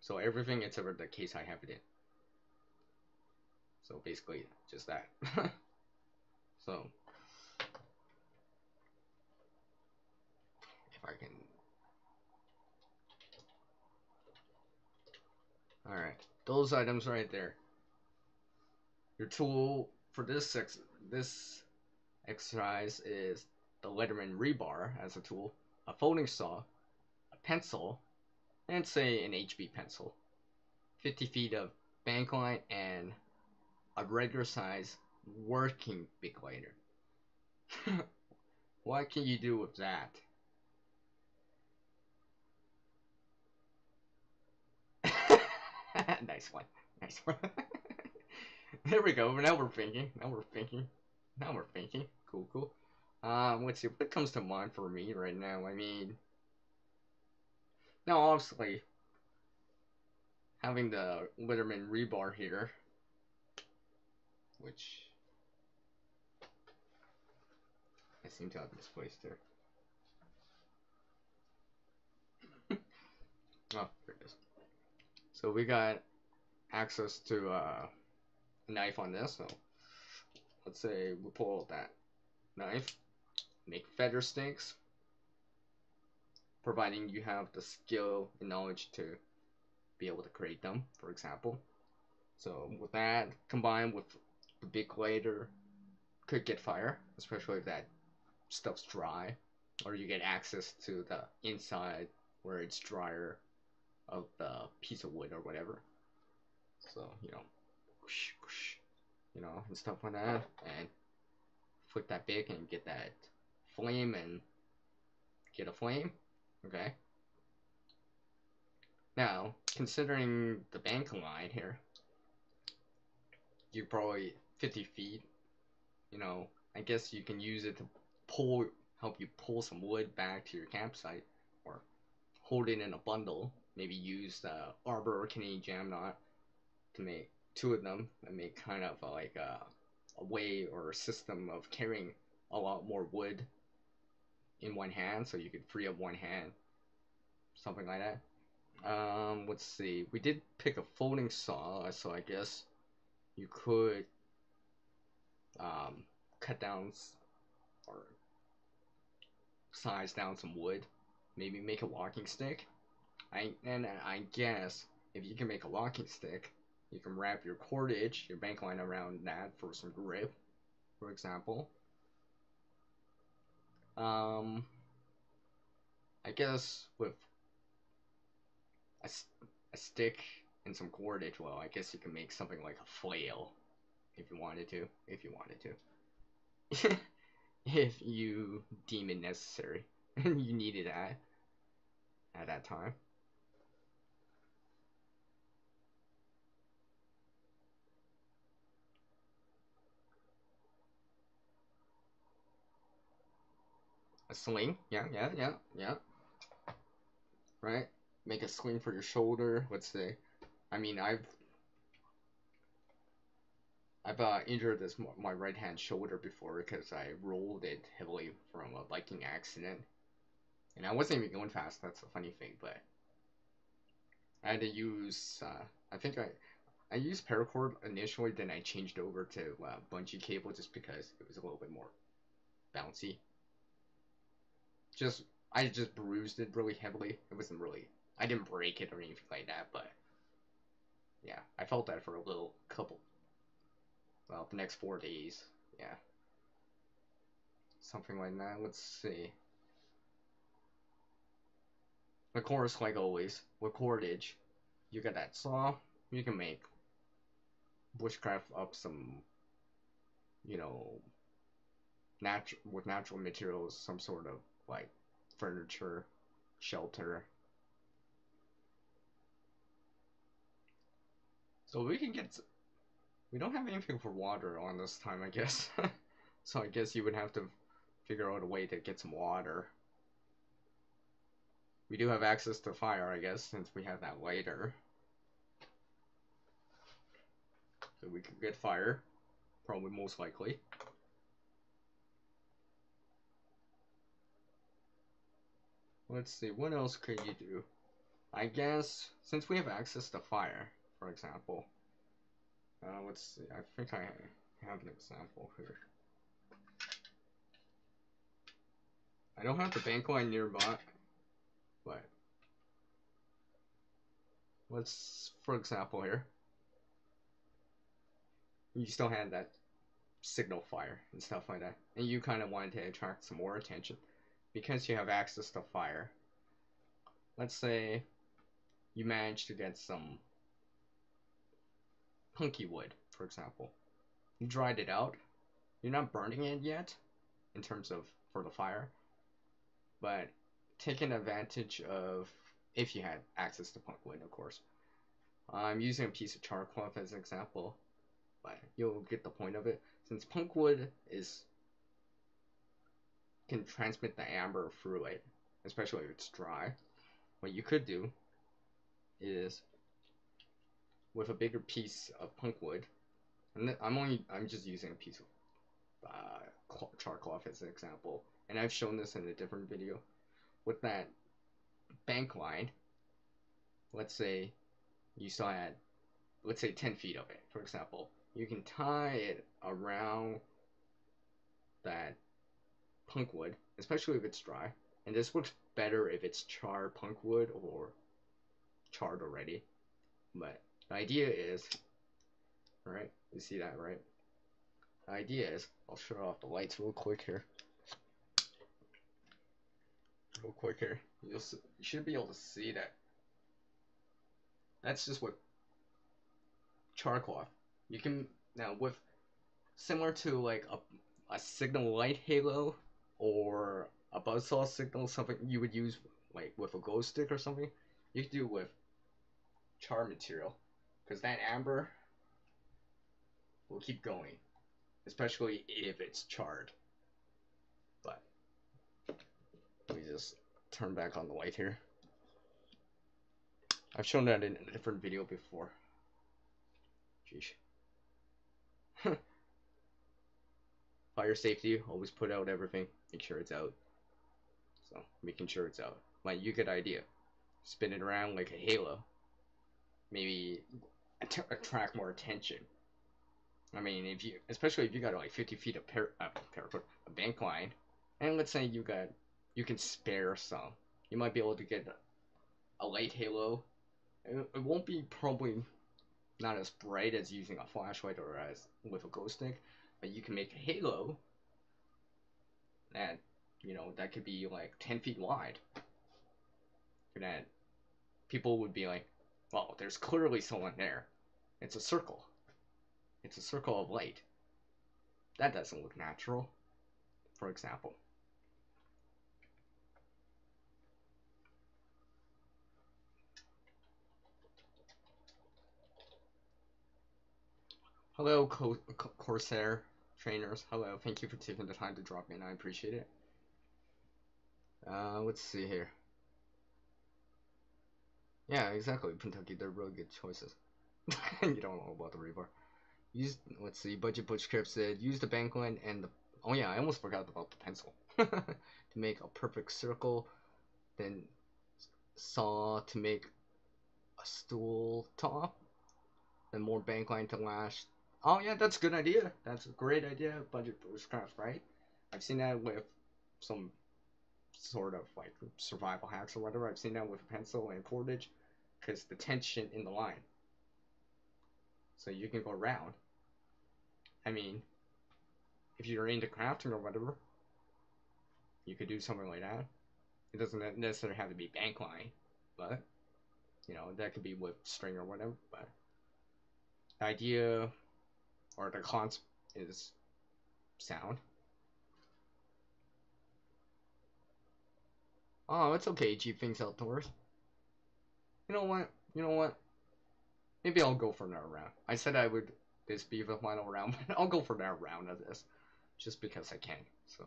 So everything except the case I have it in. So basically just that. So if I can, all right, those items right there. Your tool for this exercise is the Letterman rebar as a tool, a folding saw, a pencil, and say an HB pencil, 50 feet of bank line, and a regular size working big lighter. What can you do with that? Nice one. Nice one. There we go. Now we're thinking. Now we're thinking. Now we're thinking. Cool, cool. Let's see. What comes to mind for me right now? I mean, now obviously, having the Letterman rebar here, which I seem to have misplaced there. Oh, there it is. So we got access to a knife on this. So let's say we pull out that knife, make feather sticks, providing you have the skill and knowledge to be able to create them, for example. So with that combined with the big lighter, could get fire, especially if that stuff's dry, or you get access to the inside where it's drier of the piece of wood or whatever. So, you know, whoosh, whoosh, you know, and stuff like that, and flick that big and get that flame and get a flame. Okay. Now, considering the bank line here, you're probably 50 feet, you know, I guess you can use it to help you pull some wood back to your campsite, or hold it in a bundle. Maybe use the Arbor or Canadian Jam knot to make two of them and make kind of like a way or a system of carrying a lot more wood in one hand, so you could free up one hand, something like that. Let's see. We did pick a folding saw, so I guess you could cut down or size down some wood. Maybe make a walking stick. I guess if you can make a walking stick, you can wrap your cordage, your bank line around that for some grip, for example. I guess with a stick and some cordage, well, I guess you can make something like a flail if you wanted to. If you wanted to. If you deem it necessary and you needed that at that time. A sling, yeah, yeah, yeah, yeah. Right? Make a sling for your shoulder. Let's say, I mean, I've injured my right hand shoulder before because I rolled it heavily from a biking accident, and I wasn't even going fast. That's a funny thing, but I had to use. I think I used paracord initially, then I changed over to bungee cable just because it was a little bit more bouncy. I just bruised it really heavily. It wasn't really. I didn't break it or anything like that, but yeah, I felt that for a little couple. Well, the next 4 days, yeah, something like that. Let's see. Of course, like always, with cordage, you got that saw. You can make bushcraft up some, you know, natural materials, some sort of like furniture, shelter. So we can get. We don't have anything for water on this time, I guess. So I guess you would have to figure out a way to get some water. We do have access to fire, I guess, since we have that lighter. So we could get fire, probably most likely. let's see, what else could you do? I guess, since we have access to fire, for example, let's see, I think I have an example here. I don't have the bank line nearby, but let's, for example here, you still had that signal fire and stuff like that, and you kind of wanted to attract some more attention because you have access to fire. Let's say you managed to get some punky wood, for example. You dried it out. You're not burning it yet, in terms of for the fire, but taking advantage of, if you had access to punk wood, of course. I'm using a piece of charcoal as an example, but you'll get the point of it. Since punk wood can transmit the amber through it, especially if it's dry, what you could do is, with a bigger piece of punk wood, and I'm just using a piece of charcoal as an example, and I've shown this in a different video. With that bank line, let's say you still had, let's say 10 feet of it, for example, you can tie it around that punk wood, especially if it's dry, and this works better if it's charred punk wood or charred already. But the idea is, right, you see that, right? The idea is, I'll shut off the lights real quick here. You should be able to see that. That's just what charcoal. You can, now with, similar to like a signal light halo or a buzzsaw signal, something you would use like with a glow stick or something, you can do with char material, because that amber will keep going, especially if it's charred. But let me just turn back on the light here. I've shown that in a different video before. Sheesh. Fire safety, always put out everything, make sure it's out. So, making sure it's out. Like, you get idea. Spin it around like a halo. Maybe attract more attention. I mean, especially if you got like 50 feet of a bank line, and let's say you can spare some. You might be able to get a light halo. It won't be probably not as bright as using a flashlight or as with a glow stick, but you can make a halo that, that could be like 10 feet wide. That people would be like, well, there's clearly someone there. It's a circle. It's a circle of light. That doesn't look natural, for example. Hello, Corsair trainers. Hello, thank you for taking the time to drop in. I appreciate it. Let's see here. Yeah, exactly. Kentucky, they're really good choices. You don't know about the rebar. Let's see, Budget Bushcraft said, use the bank line and the, oh yeah, I almost forgot about the pencil. To make a perfect circle, then saw to make a stool top, then more bank line to lash. Oh yeah, that's a good idea. That's a great idea, Budget Bushcraft, right? I've seen that with some sort of like survival hacks or whatever. I've seen that with pencil and cordage, because the tension in the line. So you can go around. I mean, if you're into crafting or whatever, you could do something like that. It doesn't necessarily have to be bank line, but that could be with string or whatever. But the idea or the concept is sound. Oh, it's okay, Jeep things outdoors. You know what? Maybe I'll go for another round. I said I would this be the final round, but I'll go for another round of this, just because I can. So,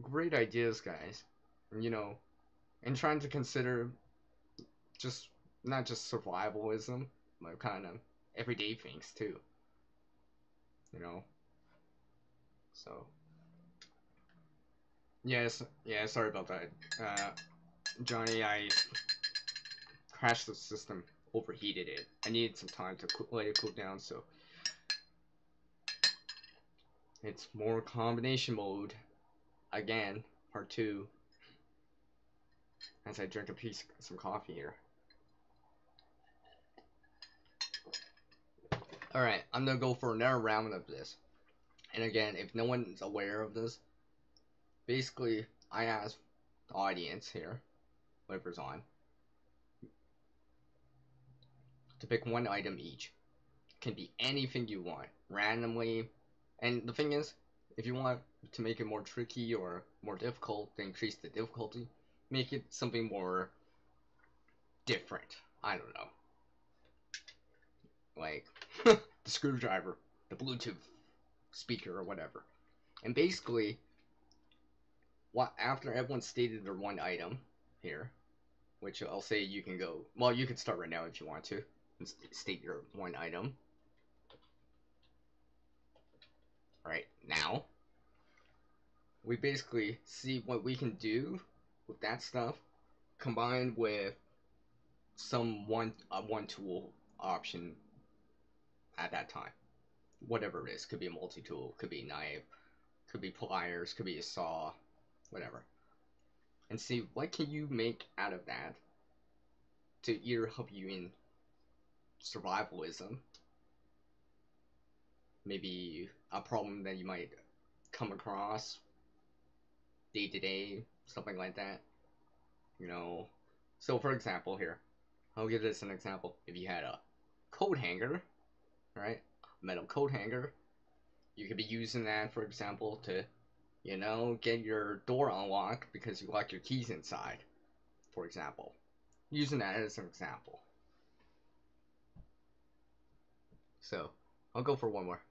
great ideas, guys. And trying to consider just not just survivalism, but kind of everyday things too. So Yes, yeah, sorry about that. Johnny, I crashed the system, overheated it. I needed some time to let it cool down, so it's more combination mode again, part 2, as I drink some coffee here. Alright, I'm gonna go for another round of this. And again, if no one's aware of this, basically, I ask the audience here, whatever's on, to pick one item each. Can be anything you want, randomly. And the thing is, if you want to make it more tricky or more difficult, to increase the difficulty, make it something more different. I don't know. Like, the screwdriver, the Bluetooth speaker, or whatever. And basically, after everyone stated their one item here, which I'll say you can go, well, you can start right now if you want to, and state your one item. Right now, we basically see what we can do with that stuff, combined with some one tool option at that time. Whatever it is, could be a multi-tool, could be a knife, could be pliers, could be a saw, whatever. And see what can you make out of that to either help you in survivalism, maybe a problem that you might come across day to day, something like that. You know, so for example here, I'll give this an example. If you had a coat hanger, right, metal coat hanger, you could be using that, for example, to, you know, get your door unlocked because you lock your keys inside, for example. Using that as an example. So, I'll go for one more.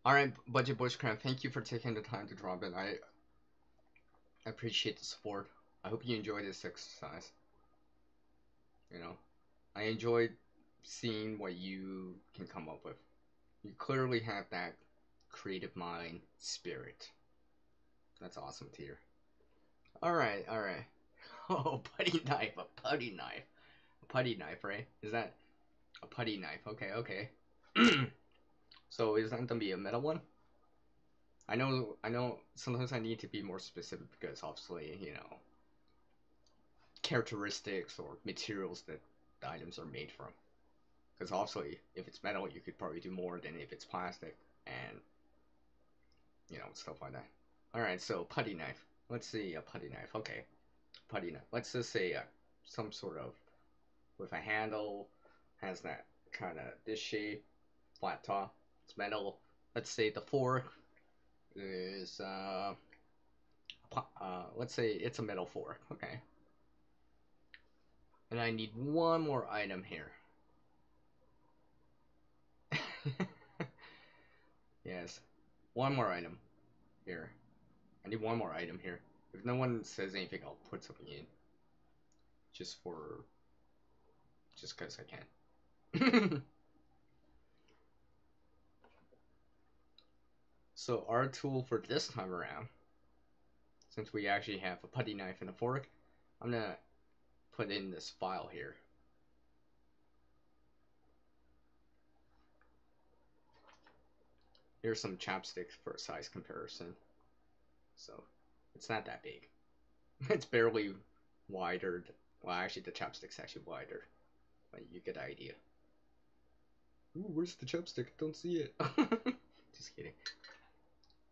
Alright, Budget Bushcraft, thank you for taking the time to drop in. I appreciate the support. I hope you enjoy this exercise. You know, I enjoyed seeing what you can come up with. You clearly have that creative mind spirit. That's awesome to hear. Alright. Oh, putty knife, a putty knife. A putty knife, right? Is that a putty knife? Okay. So is that gonna be a metal one? I know sometimes I need to be more specific because obviously, you know, characteristics or materials that the items are made from. Because obviously, if it's metal, you could probably do more than if it's plastic, and, you know, stuff like that. Alright, so putty knife. Let's see, a putty knife. Okay, putty knife. Let's just say some sort of, with a handle, has that kind of this shape, flat top, it's metal. Let's say the fork is, let's say it's a metal fork, okay. And I need one more item here. Yes, one more item here. I need one more item here. If no one says anything, I'll put something in. Just because I can. So our tool for this time around, since we actually have a putty knife and a fork, I'm gonna put in this file here. Here's some chopsticks for a size comparison. So it's not that big. It's barely wider. Well, actually, the chopstick's actually wider, but you get the idea. Ooh, where's the chopstick? Don't see it. Just kidding.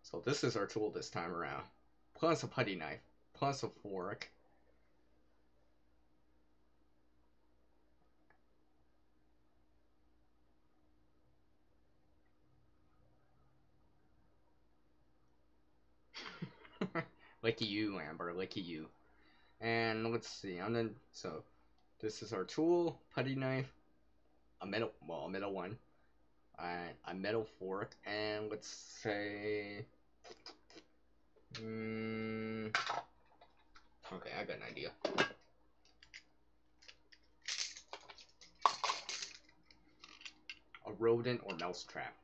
So this is our tool this time around. Plus a putty knife, plus a fork. Lucky you, Amber, lucky you. And let's see, so this is our tool, putty knife, a metal one, a metal fork, and let's say, okay, I got an idea. A rodent or mouse trap.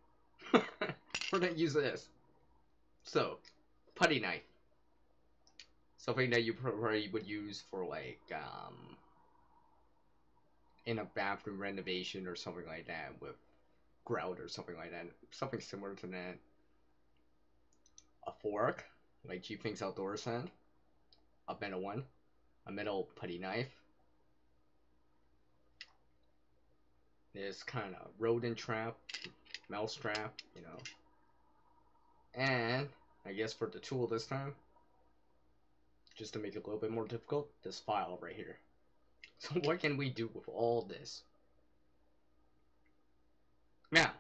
We're gonna use this. So, putty knife. Something that you probably would use for like in a bathroom renovation or something like that with grout or something like that. Something similar to that. A fork, like Cheap Things Outdoors said. A metal one. A metal putty knife. This kind of rodent trap, mouse trap, you know. And I guess for the tool this time, just to make it a little bit more difficult, this file right here. So what can we do with all this? Now,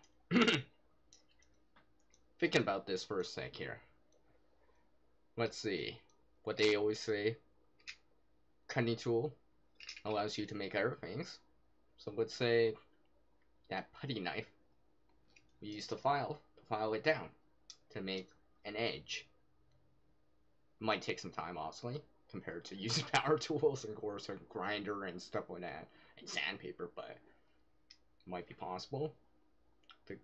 thinking about this for a sec here. Let's see. What they always say, cutting tool allows you to make other things. So let's say that putty knife, we use to file it down to make an edge. Might take some time, obviously, compared to using power tools and, of course, a grinder and stuff like that, and sandpaper, but it might be possible to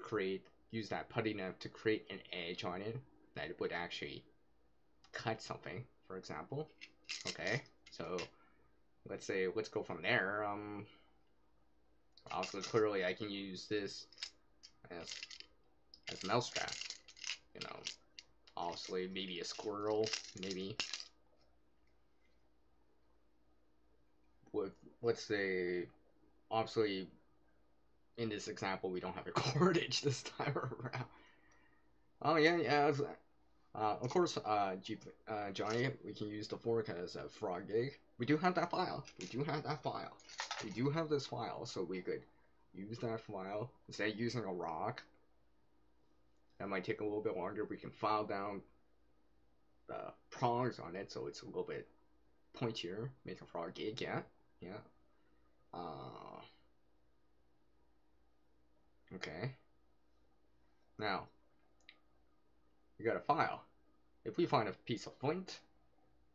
use that putty knife to create an edge on it that would actually cut something, for example. Okay, so let's go from there. Also, clearly I can use this as a mouse trap, you know. Obviously, maybe a squirrel, maybe. With, let's say, obviously, in this example, we don't have a cordage this time around. Oh, yeah. Of course, Johnny, we can use the fork as a frog gig. We do have that file. We do have this file, so we could use that file instead of using a rock. That might take a little bit longer. We can file down the prongs on it so it's a little bit pointier. Make a frog gig, yeah. Okay. Now, we got a file. If we find a piece of flint,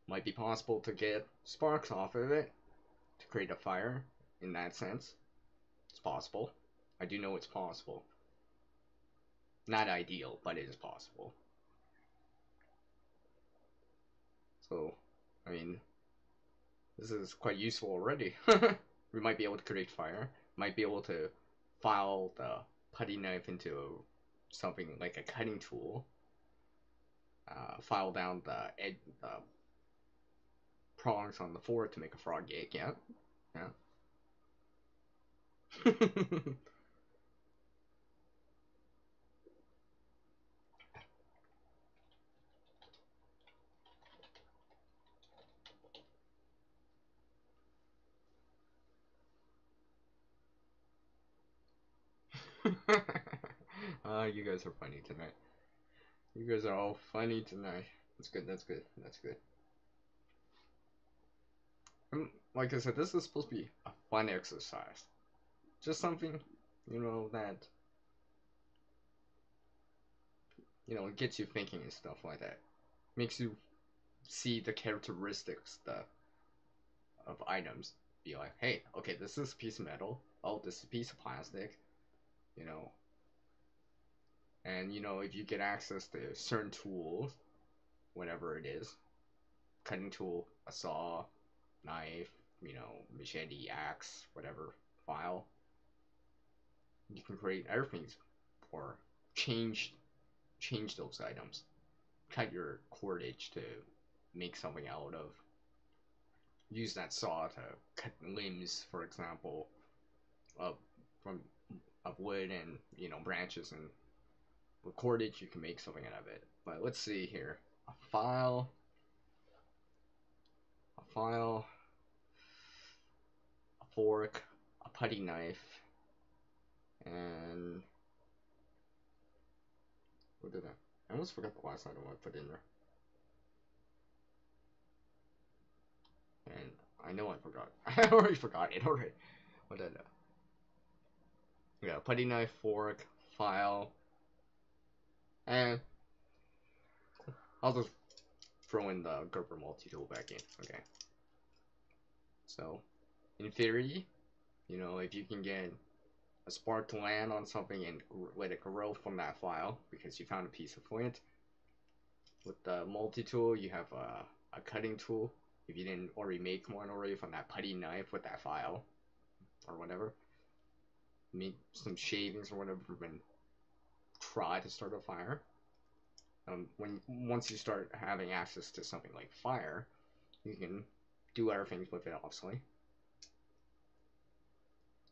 might be possible to get sparks off of it to create a fire. In that sense, it's possible. I do know it's possible. Not ideal, but it is possible. So, I mean, this is quite useful already. We might be able to create fire. Might be able to file the putty knife into something like a cutting tool. File down the prongs on the fork to make a frog gig. Yeah. You guys are funny tonight. You guys are all funny tonight. That's good. Like I said, this is supposed to be a fun exercise. Just something, that, it gets you thinking and stuff like that. Makes you see the characteristics of items. Be like, hey, okay, this is a piece of metal. Oh, this is a piece of plastic. And, if you get access to certain tools, whatever it is, cutting tool, a saw, knife, machete, axe, whatever, file, you can create everything or change those items. Cut your cordage to make something out of. Use that saw to cut limbs, for example, of wood and branches, and with cordage you can make something out of it. But let's see here. A file, a fork, a putty knife, and what did I almost forgot the last item I put in there. And I know I forgot. I already forgot it already. What did I? Yeah, putty knife, fork, file, and I'll just throw in the Gerber multi-tool back in. Okay. So, in theory, if you can get a spark to land on something and let it grow from that file because you found a piece of flint, with the multi-tool you have a cutting tool if you didn't already make one already from that putty knife with that file or whatever. Make some shavings or whatever, and try to start a fire. Once you start having access to something like fire, you can do other things with it, obviously.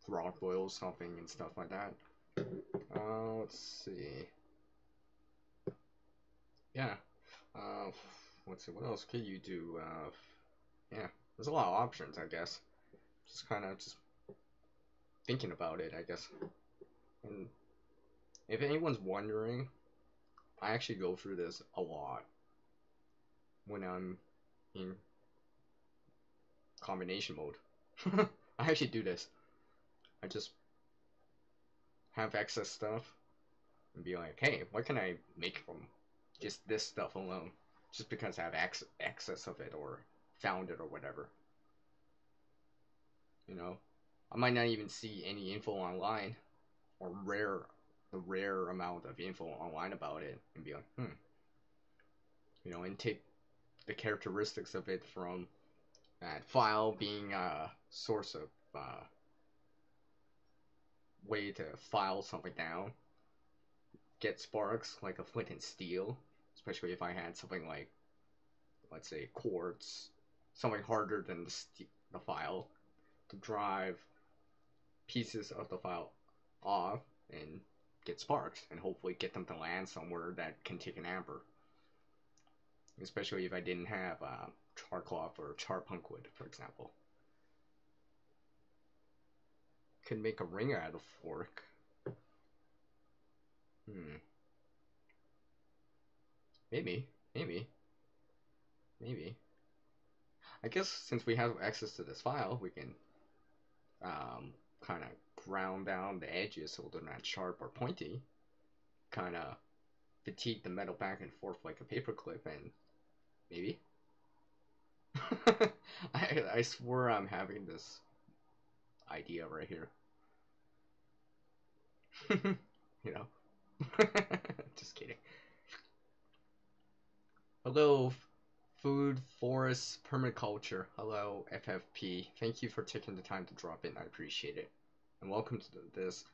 Rock boil something and stuff like that. Let's see. Yeah. Let's see. What else could you do? Yeah. There's a lot of options, I guess. Just kind of just thinking about it, I guess. And if anyone's wondering, I actually go through this a lot when I'm in combination mode. I actually do this. I just have excess stuff and be like, hey, what can I make from just this stuff alone? Just because I have access of it or found it or whatever. You know, I might not even see any info online or the rare amount of info online about it and be like, you know, and take the characteristics of it from that file being a source of way to file something down, get sparks like a flint and steel, especially if I had something like, let's say, quartz, something harder than the file, to drive pieces of the file off and get sparks and hopefully get them to land somewhere that can take an amber. Especially if I didn't have char cloth or char punkwood, for example. Could make a ring out of fork. Maybe. I guess since we have access to this file, we can kind of ground down the edges so they're not sharp or pointy. Kind of fatigue the metal back and forth like a paperclip, and maybe. I swear I'm having this idea right here. You know. Just kidding. Hello, Food Forest Permaculture. Hello, FFP. Thank you for taking the time to drop in. I appreciate it. And welcome to this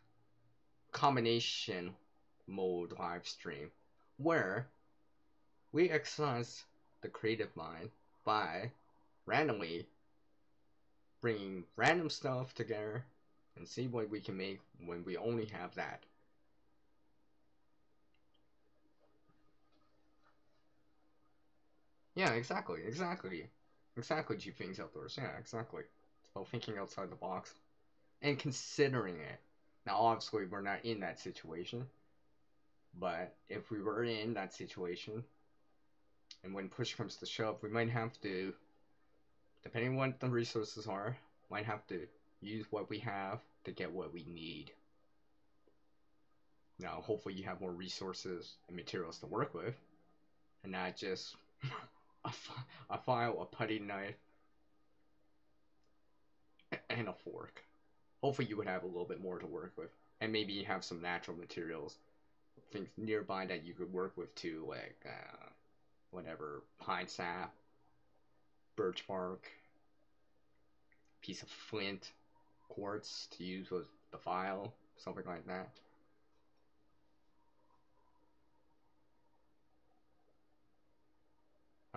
combination mode live stream where we exercise the creative mind by randomly bringing random stuff together and see what we can make when we only have that. Yeah, exactly, two things outdoors. Yeah, exactly. It's about thinking outside the box and considering it. Now, obviously, we're not in that situation, but if we were in that situation, and when push comes to shove, we might have to, depending on what the resources are, might have to use what we have to get what we need. Now, hopefully you have more resources and materials to work with, and not just a file, a putty knife, and a fork. Hopefully you would have a little bit more to work with, and maybe you have some natural materials, things nearby that you could work with too, like whatever, pine sap, birch bark, piece of flint, quartz to use with the file, something like that.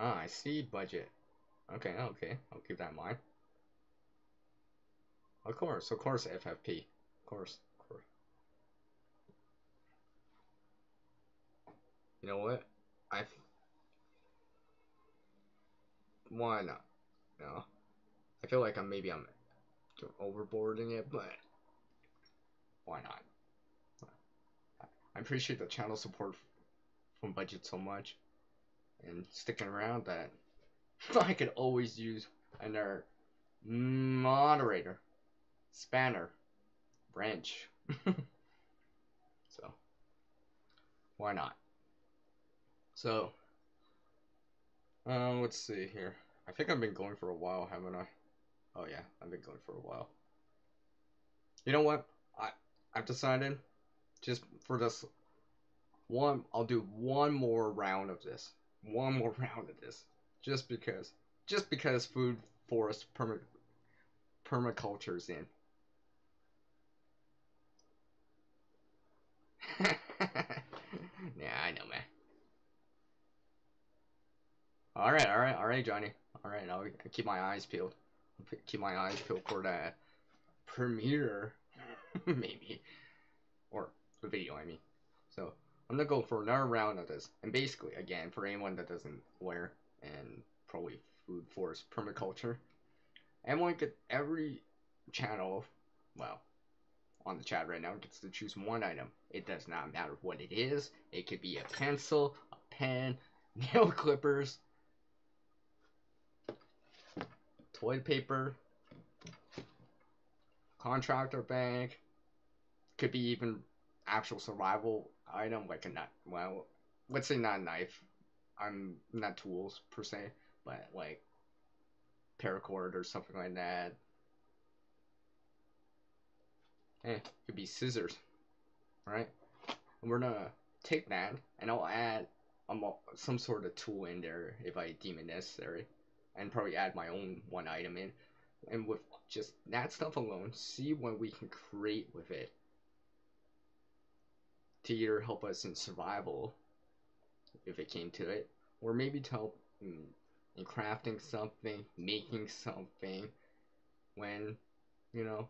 Ah, I see budget. Okay, I'll keep that in mind. Of course, FFP. Of course. You know what? Why not? No. I feel like I'm overboarding it, but why not? I appreciate the channel support from budget so much and sticking around that I could always use another moderator, spanner, wrench. So, why not? So, let's see here. I think I've been going for a while, haven't I? Oh yeah, I've been going for a while. You know what? I've decided just for this one, I'll do one more round of this. One more round of this. just because food forest permaculture's in. Yeah, I know, man. All right, Johnny. All right, I'll keep my eyes peeled. Keep my eyes peeled for that premiere, maybe, or the video, I mean. So I'm gonna go for another round of this, and basically, again, for anyone that doesn't aware and probably food forest permaculture, every channel, well, on the chat right now gets to choose one item. It does not matter what it is. It could be a pencil, a pen, nail clippers, toilet paper, contractor bag, could be even actual survival item like a knife. Well, let's say not a knife. I'm not tools per se, but like paracord or something like that. Could be scissors, right? And we're gonna take that and I'll add some sort of tool in there if I deem it necessary, and probably add my own one item in. And with just that stuff alone, see what we can create with it to either help us in survival, if it came to it, or maybe to help in crafting something, making something, when,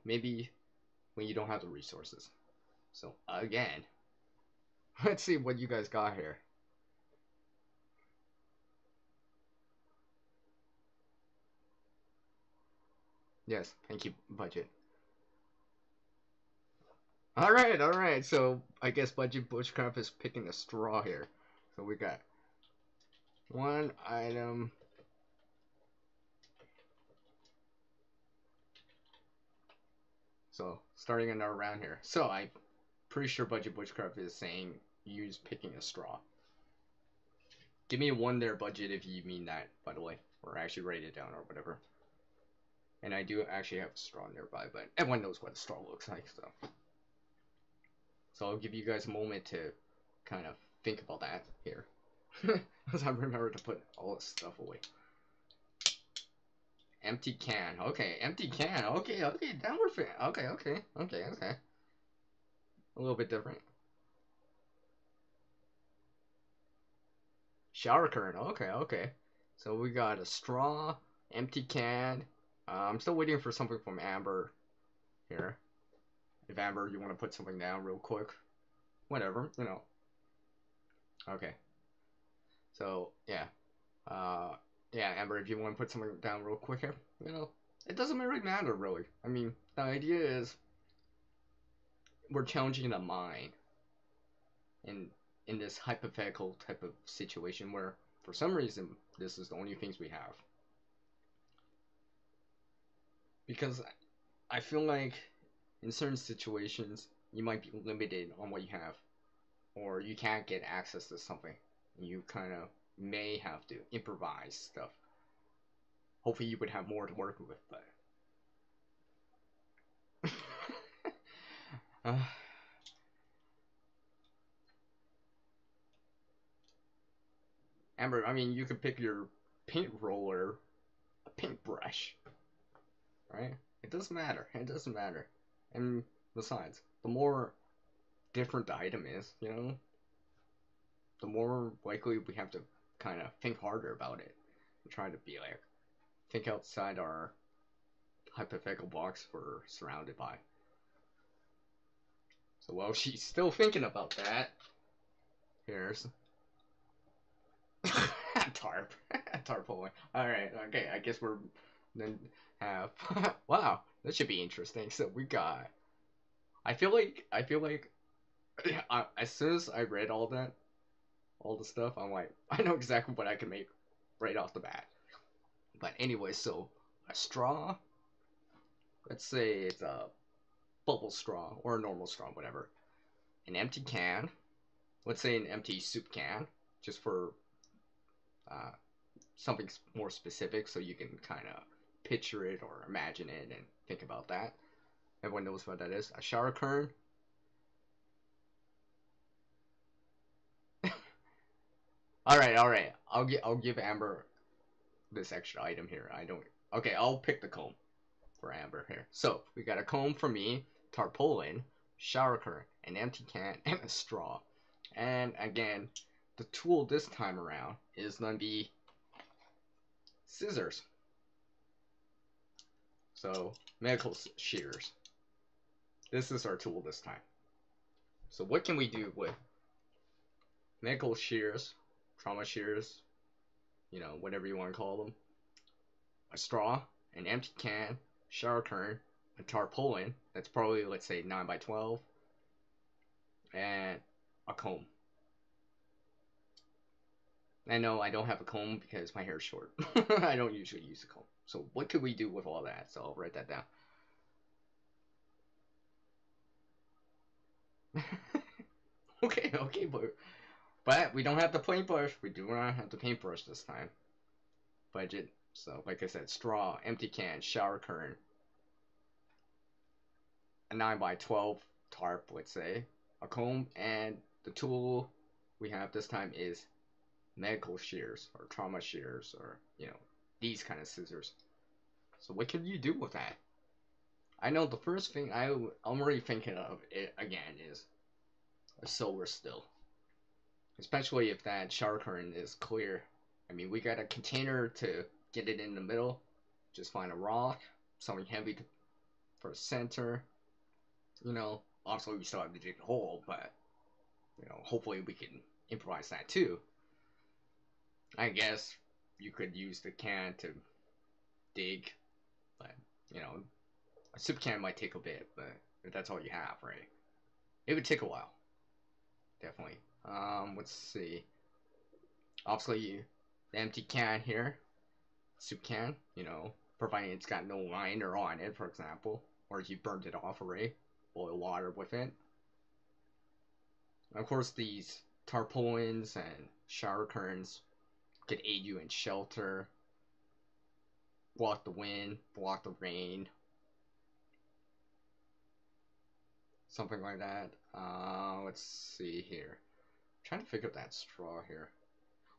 maybe when you don't have the resources. So again, let's see what you guys got here. Yes, thank you, budget. All right. So I guess budget bushcraft is picking a straw here. So we got one item. So starting another round here. So I'm pretty sure budget bushcraft is saying use picking a straw. Give me one there, budget, if you mean that, by the way, or actually write it down or whatever. And I do actually have a straw nearby, but everyone knows what a straw looks like, so I'll give you guys a moment to kind of think about that here, because I remember to put all this stuff away. Empty can. Okay, empty can. Okay, that we're fit. Okay. A little bit different. Shower curtain. Okay. So we got a straw, empty can. I'm still waiting for something from Amber here. If Amber, you want to put something down real quick, whatever, Okay. So yeah, yeah, Amber, if you want to put something down real quick here, it doesn't really matter really. I mean, the idea is we're challenging the mind in this hypothetical type of situation where, for some reason, this is the only things we have. Because I feel like in certain situations, you might be limited on what you have, or you can't get access to something. You kind of may have to improvise stuff. Hopefully, you would have more to work with, but. Amber, I mean, you could pick your paint roller, a paintbrush, right? It doesn't matter. And besides, the more different the item is, the more likely we have to kind of think harder about it and try to be like, think outside our hypothetical box we're surrounded by. So while she's still thinking about that, here's tarp. Tarpaulin. Alright, okay, I guess we're then have wow, that should be interesting. So we got, I feel like as soon as I read all the stuff, I'm like, I know exactly what I can make right off the bat. But anyway, so a straw, let's say it's a bubble straw or a normal straw, whatever. An empty can, let's say an empty soup can, just for something more specific so you can kind of picture it or imagine it and think about that. Everyone knows what that is. A shower curtain. All right. I'll give Amber this extra item here. I don't. Okay, I'll pick the comb for Amber here. So we got a comb for me, tarpaulin, shower curtain, an empty can, and a straw. And again, the tool this time around is gonna be scissors. So medical shears. This is our tool this time. So what can we do with medical shears, trauma shears, you know, whatever you want to call them, a straw, an empty can, shower curtain, a tarpaulin, that's probably, let's say, 9 by 12, and a comb. I know I don't have a comb because my hair is short. I don't usually use a comb. So what could we do with all that? So I'll write that down. Okay, but we don't have the paintbrush. We do not have the paintbrush this time. Budget. So like I said, straw, empty can, shower curtain, a 9 by 12 tarp, let's say, a comb, and the tool we have this time is medical shears or trauma shears or, you know, these kind of scissors. So what can you do with that? I know the first thing I'm already thinking of it again is a solar still. Especially if that shower curtain is clear. I mean, we got a container to get it in the middle. Just find a rock, something heavy for a center. You know, obviously we still have to dig a hole, but, you know, hopefully we can improvise that too. I guess you could use the can to dig, but, you know, a soup can might take a bit, but if that's all you have, right? It would take a while. Definitely. Let's see. Obviously, the empty can here, soup can, you know, providing it's got no liner on it, for example, or if you burned it off already, boil water with it. Of course, these tarpaulins and shower curtains could aid you in shelter, block the wind, block the rain, something like that. Let's see here. I'm trying to figure out that straw here.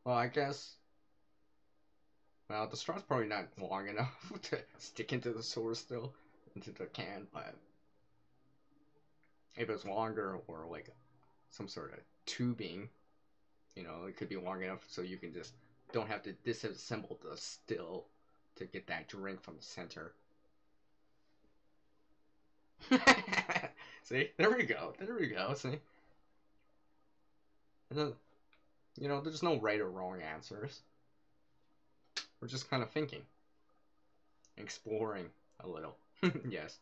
Well, I guess. Well, the straw's probably not long enough to stick into the sword still, into the can, but if it's longer or like some sort of tubing, you know, it could be long enough so you can just don't have to disassemble the still to get that drink from the center. See, there we go. There we go. See, you know, there's no right or wrong answers. We're just kind of thinking, exploring a little. Yes,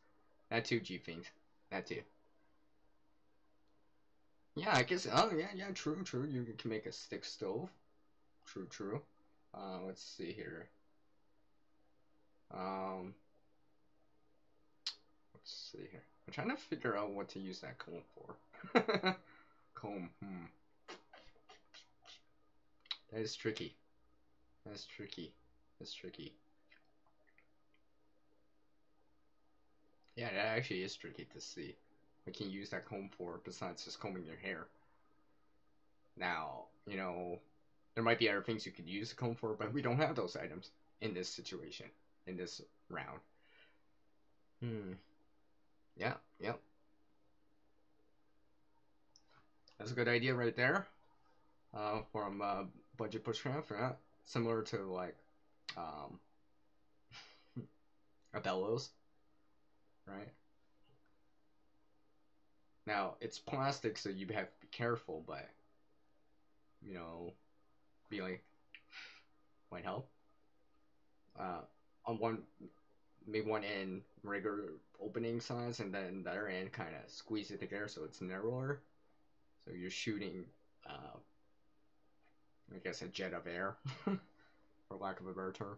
that too, G things. That too. Yeah, I guess. Oh, yeah. True. You can make a stick stove. True. Let's see here. Um, let's see here. I'm trying to figure out what to use that comb for. Comb. That is tricky. That's tricky. Yeah, that actually is tricky to see. What can you use that comb for besides just combing your hair? Now, you know, there might be other things you could use the comb for, but we don't have those items in this situation, in this round. Yeah. That's a good idea right there. From budget bushcraft, yeah. Similar to like um, a bellows, right? Now it's plastic, so you have to be careful, but you know, be like might help. On one, maybe one end regular opening size, and then the other end kind of squeeze it together so it's narrower. So you're shooting, I guess, a jet of air, for lack of a better term.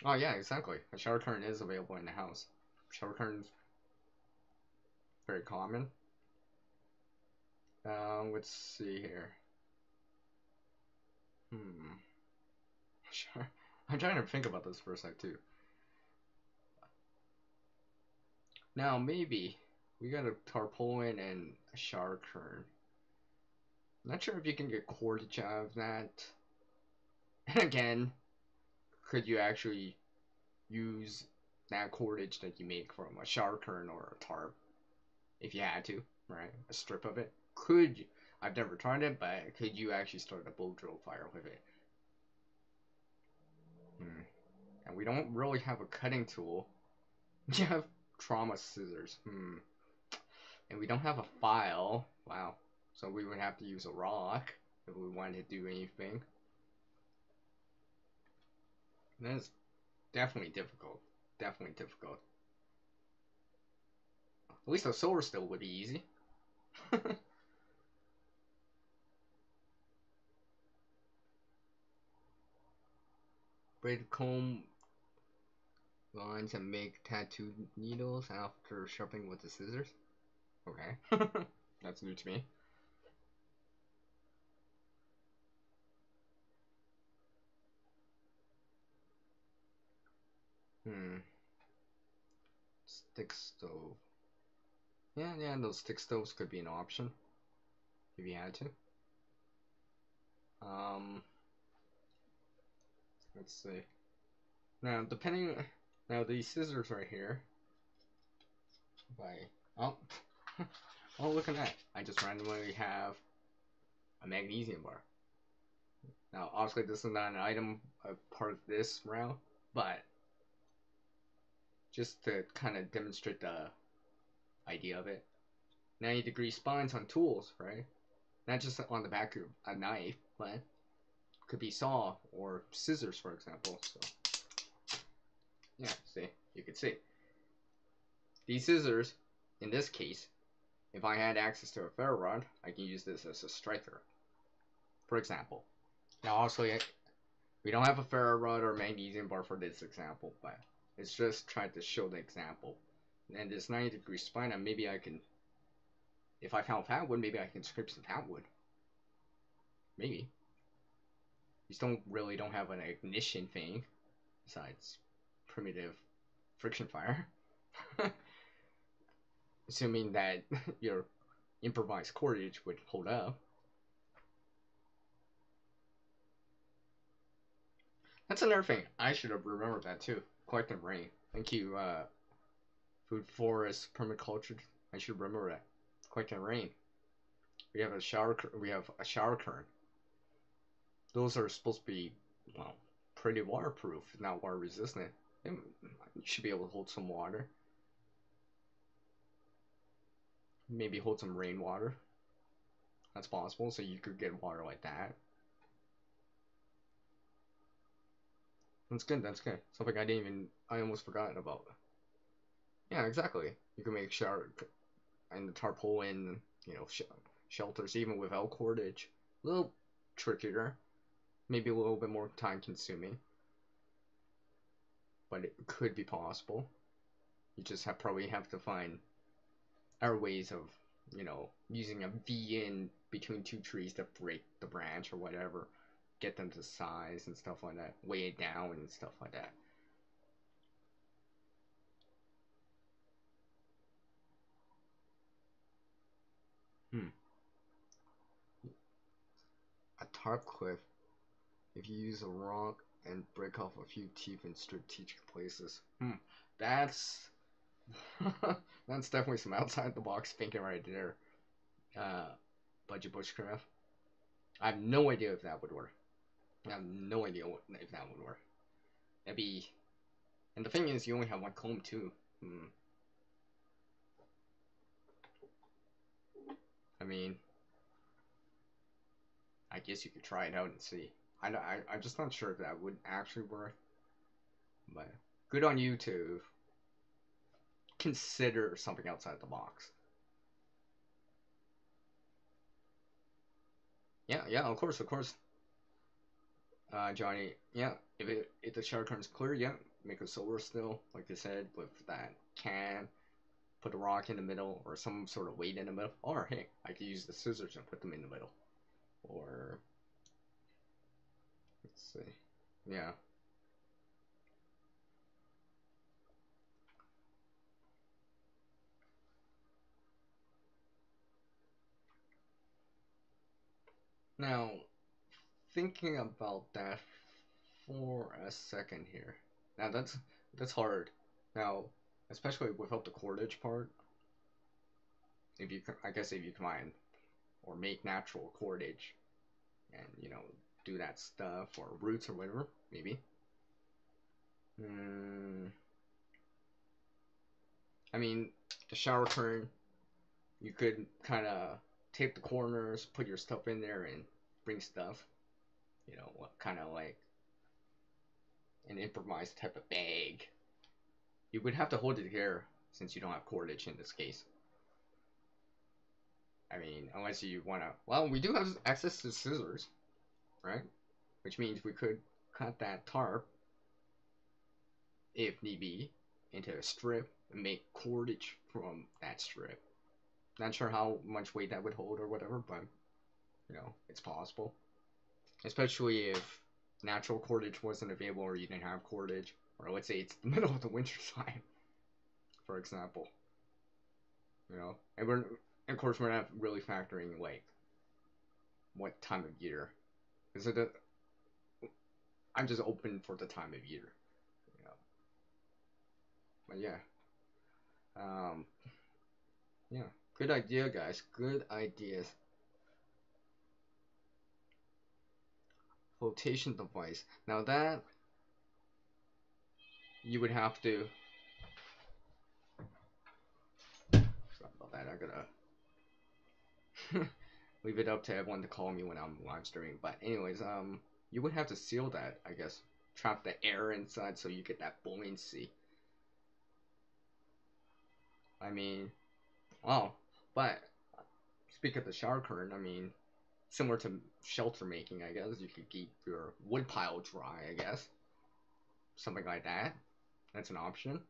Oh yeah, exactly. A shower curtain is available in the house. Shower curtains very common. Let's see here. Sure. I'm trying to think about this for a sec too. Now maybe we got a tarpaulin and a shower curtain. Not sure if you can get cordage out of that. And again, could you actually use that cordage that you make from a shower curtain or a tarp if you had to, right? A strip of it. Could you? I've never tried it, but could you actually start a bow drill fire with it? And we don't really have a cutting tool. We have trauma scissors. And we don't have a file. Wow. So we would have to use a rock if we wanted to do anything. That is definitely difficult. Definitely difficult. At least a solar still would be easy. Braid comb lines and make tattoo needles after sharpening with the scissors. Okay. That's new to me. Stick stove. Yeah, those stick stoves could be an option if you had to. Let's see. Now, now these scissors right here. Oh, oh, look at that! I just randomly have a magnesium bar. Now, obviously, this is not an item part of this round, but just to kind of demonstrate the idea of it. 90-degree spines on tools, right? Not just on the back of a knife, but could be saw or scissors, for example. So, yeah, see, you can see. These scissors, in this case, if I had access to a ferro rod, I can use this as a striker, for example. Now, obviously, we don't have a ferro rod or magnesium bar for this example, but it's just trying to show the example. And this 90-degree spine, maybe I can, if I found fatwood, maybe I can scrape some fatwood. Maybe. These don't have an ignition thing, besides primitive friction fire. Assuming that your improvised cordage would hold up. That's another thing. I should have remembered that too. Collecting rain. Thank you, Food Forest Permaculture. I should remember that. Collecting rain. We have a shower curtain. Those are supposed to be, well, pretty waterproof, not water resistant. You should be able to hold some water. Maybe hold some rainwater. That's possible, so you could get water like that. That's good, that's good. Something I almost forgot about. Yeah, exactly. You can make shower and the tarpaulin, shelters even without cordage. A little trickier. Maybe a little bit more time consuming. But it could be possible. You just probably have to find other ways of, using a V in between two trees to break the branch or whatever. Get them to size and stuff like that. Weigh it down and stuff like that. A tarp cliff. If you use a rock and break off a few teeth in strategic places. That's that's definitely some outside the box thinking right there. Budget bushcraft. I have no idea if that would work. I have no idea if that would work. That'd be, and the thing is, you only have one comb too. I mean, I guess you could try it out and see. I'm just not sure if that would actually work. But good on you to consider something outside the box. Yeah, of course. Johnny, yeah, if the shower curtain's clear, yeah, make a solar still, like I said, with that can, put a rock in the middle, or some sort of weight in the middle. Or, hey, I could use the scissors and put them in the middle. Or, let's see, Yeah. Now, thinking about that for a second here. Now that's hard. Now, especially without the cordage part, if you I guess if you combine or make natural cordage and do that stuff or roots or whatever, maybe. Mm, I mean, the shower curtain, you could kind of tape the corners, put your stuff in there, and bring stuff. What kind of like an improvised type of bag. You would have to hold it here since you don't have cordage in this case. I mean, unless you want to. Well, we do have access to scissors, right? Which means we could cut that tarp, if need be, into a strip and make cordage from that strip. Not sure how much weight that would hold or whatever, but it's possible. Especially if natural cordage wasn't available or you didn't have cordage, or let's say it's the middle of the winter time, for example. And of course we're not really factoring like what time of year. Because I'm just open for the time of year, you know. But yeah, um, yeah, good idea, guys. Good ideas. Flotation device. Now that you would have to. Sorry about that. I gotta leave it up to everyone to call me when I'm live streaming. But anyways, you would have to seal that, I guess. Trap the air inside so you get that buoyancy. I mean, well, but speak of the shower curtain, I mean, similar to shelter making, I guess. You could keep your wood pile dry, I guess. Something like that. That's an option.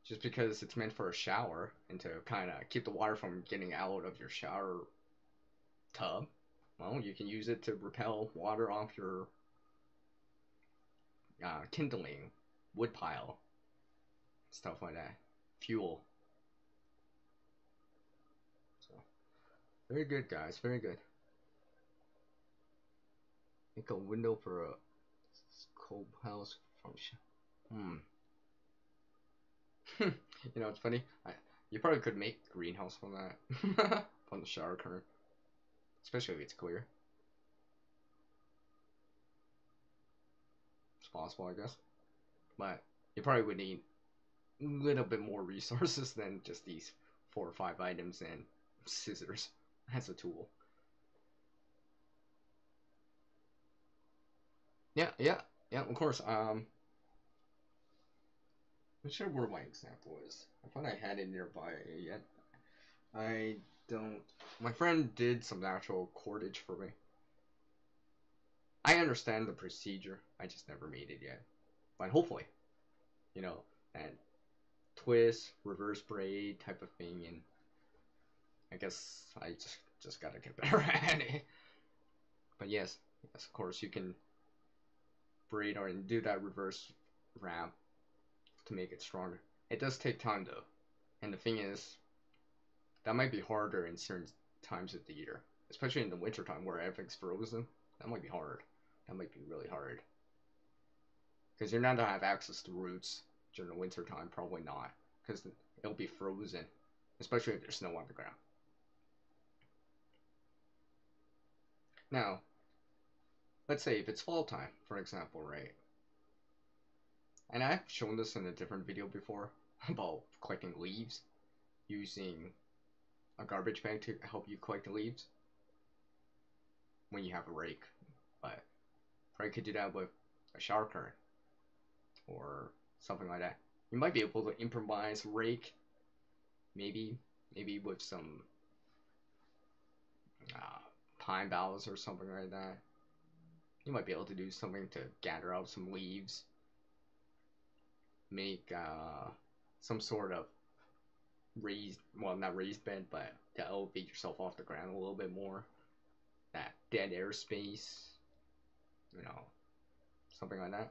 Just because it's meant for a shower and to kind of keep the water from getting out of your shower tub, well, you can use it to repel water off your kindling, wood pile, stuff like that. Fuel. So, very good, guys. Very good. Make a window for a cold house from. It's funny. You probably could make a greenhouse from that, from the shower curtain, especially if it's clear. It's possible, I guess, but you probably would need a little bit more resources than just these 4 or 5 items and scissors as a tool. Yeah, yeah, yeah. Of course. I'm not sure where my example is. I thought I had it nearby yet. I don't. My friend did some natural cordage for me. I understand the procedure. I just never made it yet. But hopefully, that twist, reverse braid type of thing, and I guess I just gotta get better at it. But yes, of course you can braid or do that reverse wrap to make it stronger. It does take time though, and the thing is, that might be harder in certain times of the year, especially in the winter time where everything's frozen. That might be hard. That might be really hard. Because you're not gonna have access to roots during the winter time, probably not, because it'll be frozen, especially if there's snow on the ground. Now, let's say if it's fall time, for example, right? And I've shown this in a different video before about collecting leaves using a garbage bag to help you collect the leaves when you have a rake. But probably could do that with a shower curtain or something like that. You might be able to improvise rake, maybe with some pine boughs or something like that. You might be able to do something to gather out some leaves, make some sort of not raised bed, but to elevate yourself off the ground a little bit more. That dead air space, something like that.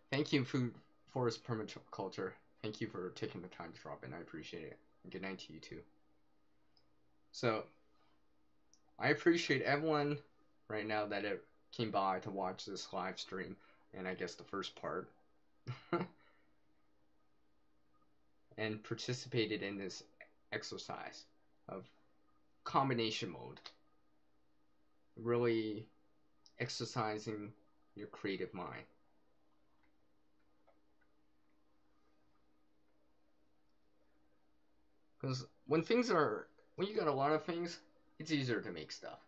Thank you, Food Forest Permaculture. Thank you for taking the time to drop in. I appreciate it. And good night to you too. So, I appreciate everyone right now that it came by to watch this live stream, and I guess the first part, and participated in this exercise of combination mode. Really exercising your creative mind. Because when you got a lot of things, it's easier to make stuff.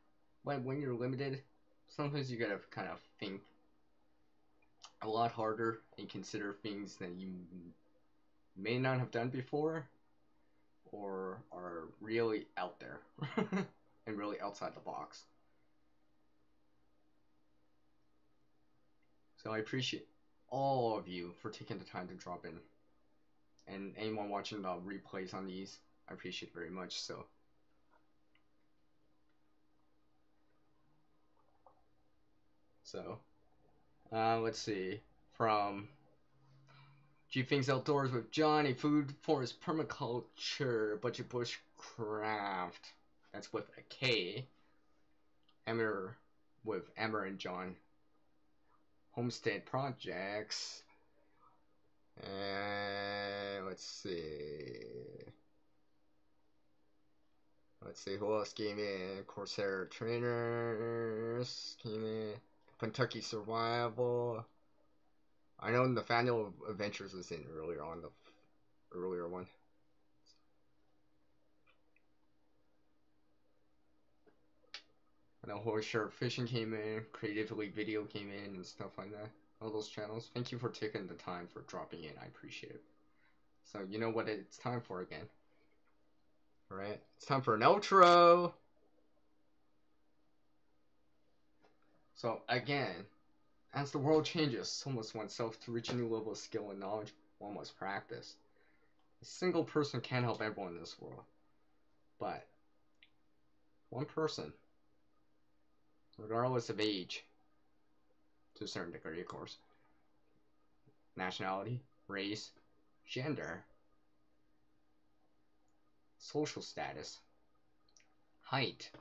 But when you're limited, sometimes you gotta kind of think a lot harder and consider things that you may not have done before, or are really out there and really outside the box. So I appreciate all of you for taking the time to drop in. And anyone watching the replays on these, I appreciate very much. So, let's see. From Do Things Outdoors with Johnny, Food Forest Permaculture, Budget Bushcraft. That's with a K. Emmer with Emmer and John. Homestead Projects. And let's see. Who else came in? Corsair Trainers came in. Kentucky Survival. I know Nathaniel Adventures was in earlier on, the earlier one. I know Horse Sharp Fishing came in, Creatively Video came in, and stuff like that. All those channels. Thank you for taking the time for dropping in. I appreciate it. So you know what it's time for again. Alright, it's time for an outro. So again, as the world changes, so must oneself. To reach a new level of skill and knowledge, one must practice. A single person can't help everyone in this world. But one person, regardless of age, to a certain degree of course, nationality, race, gender, social status, height,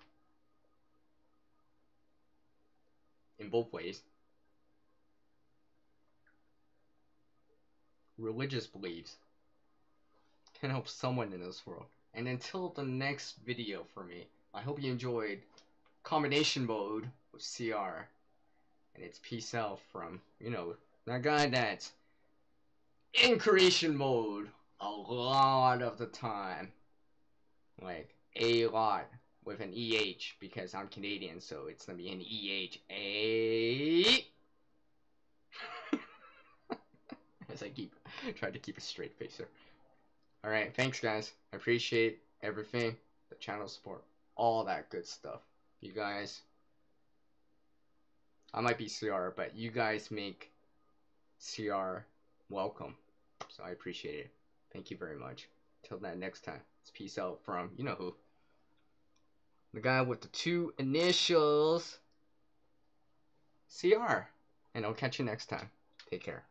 in both ways, religious beliefs, can help someone in this world. And until the next video for me, I hope you enjoyed combination mode with CR. And it's peace out from, that guy that's in creation mode a lot of the time. Like, a lot with an EH, because I'm Canadian, so it's gonna be an EH. As I try to keep a straight face here. Alright, thanks guys. I appreciate everything. The channel support. All that good stuff. You guys, I might be CR, but you guys make CR welcome. So I appreciate it. Thank you very much. Till that next time. It's peace out from, you know who. The guy with the 2 initials. CR. And I'll catch you next time. Take care.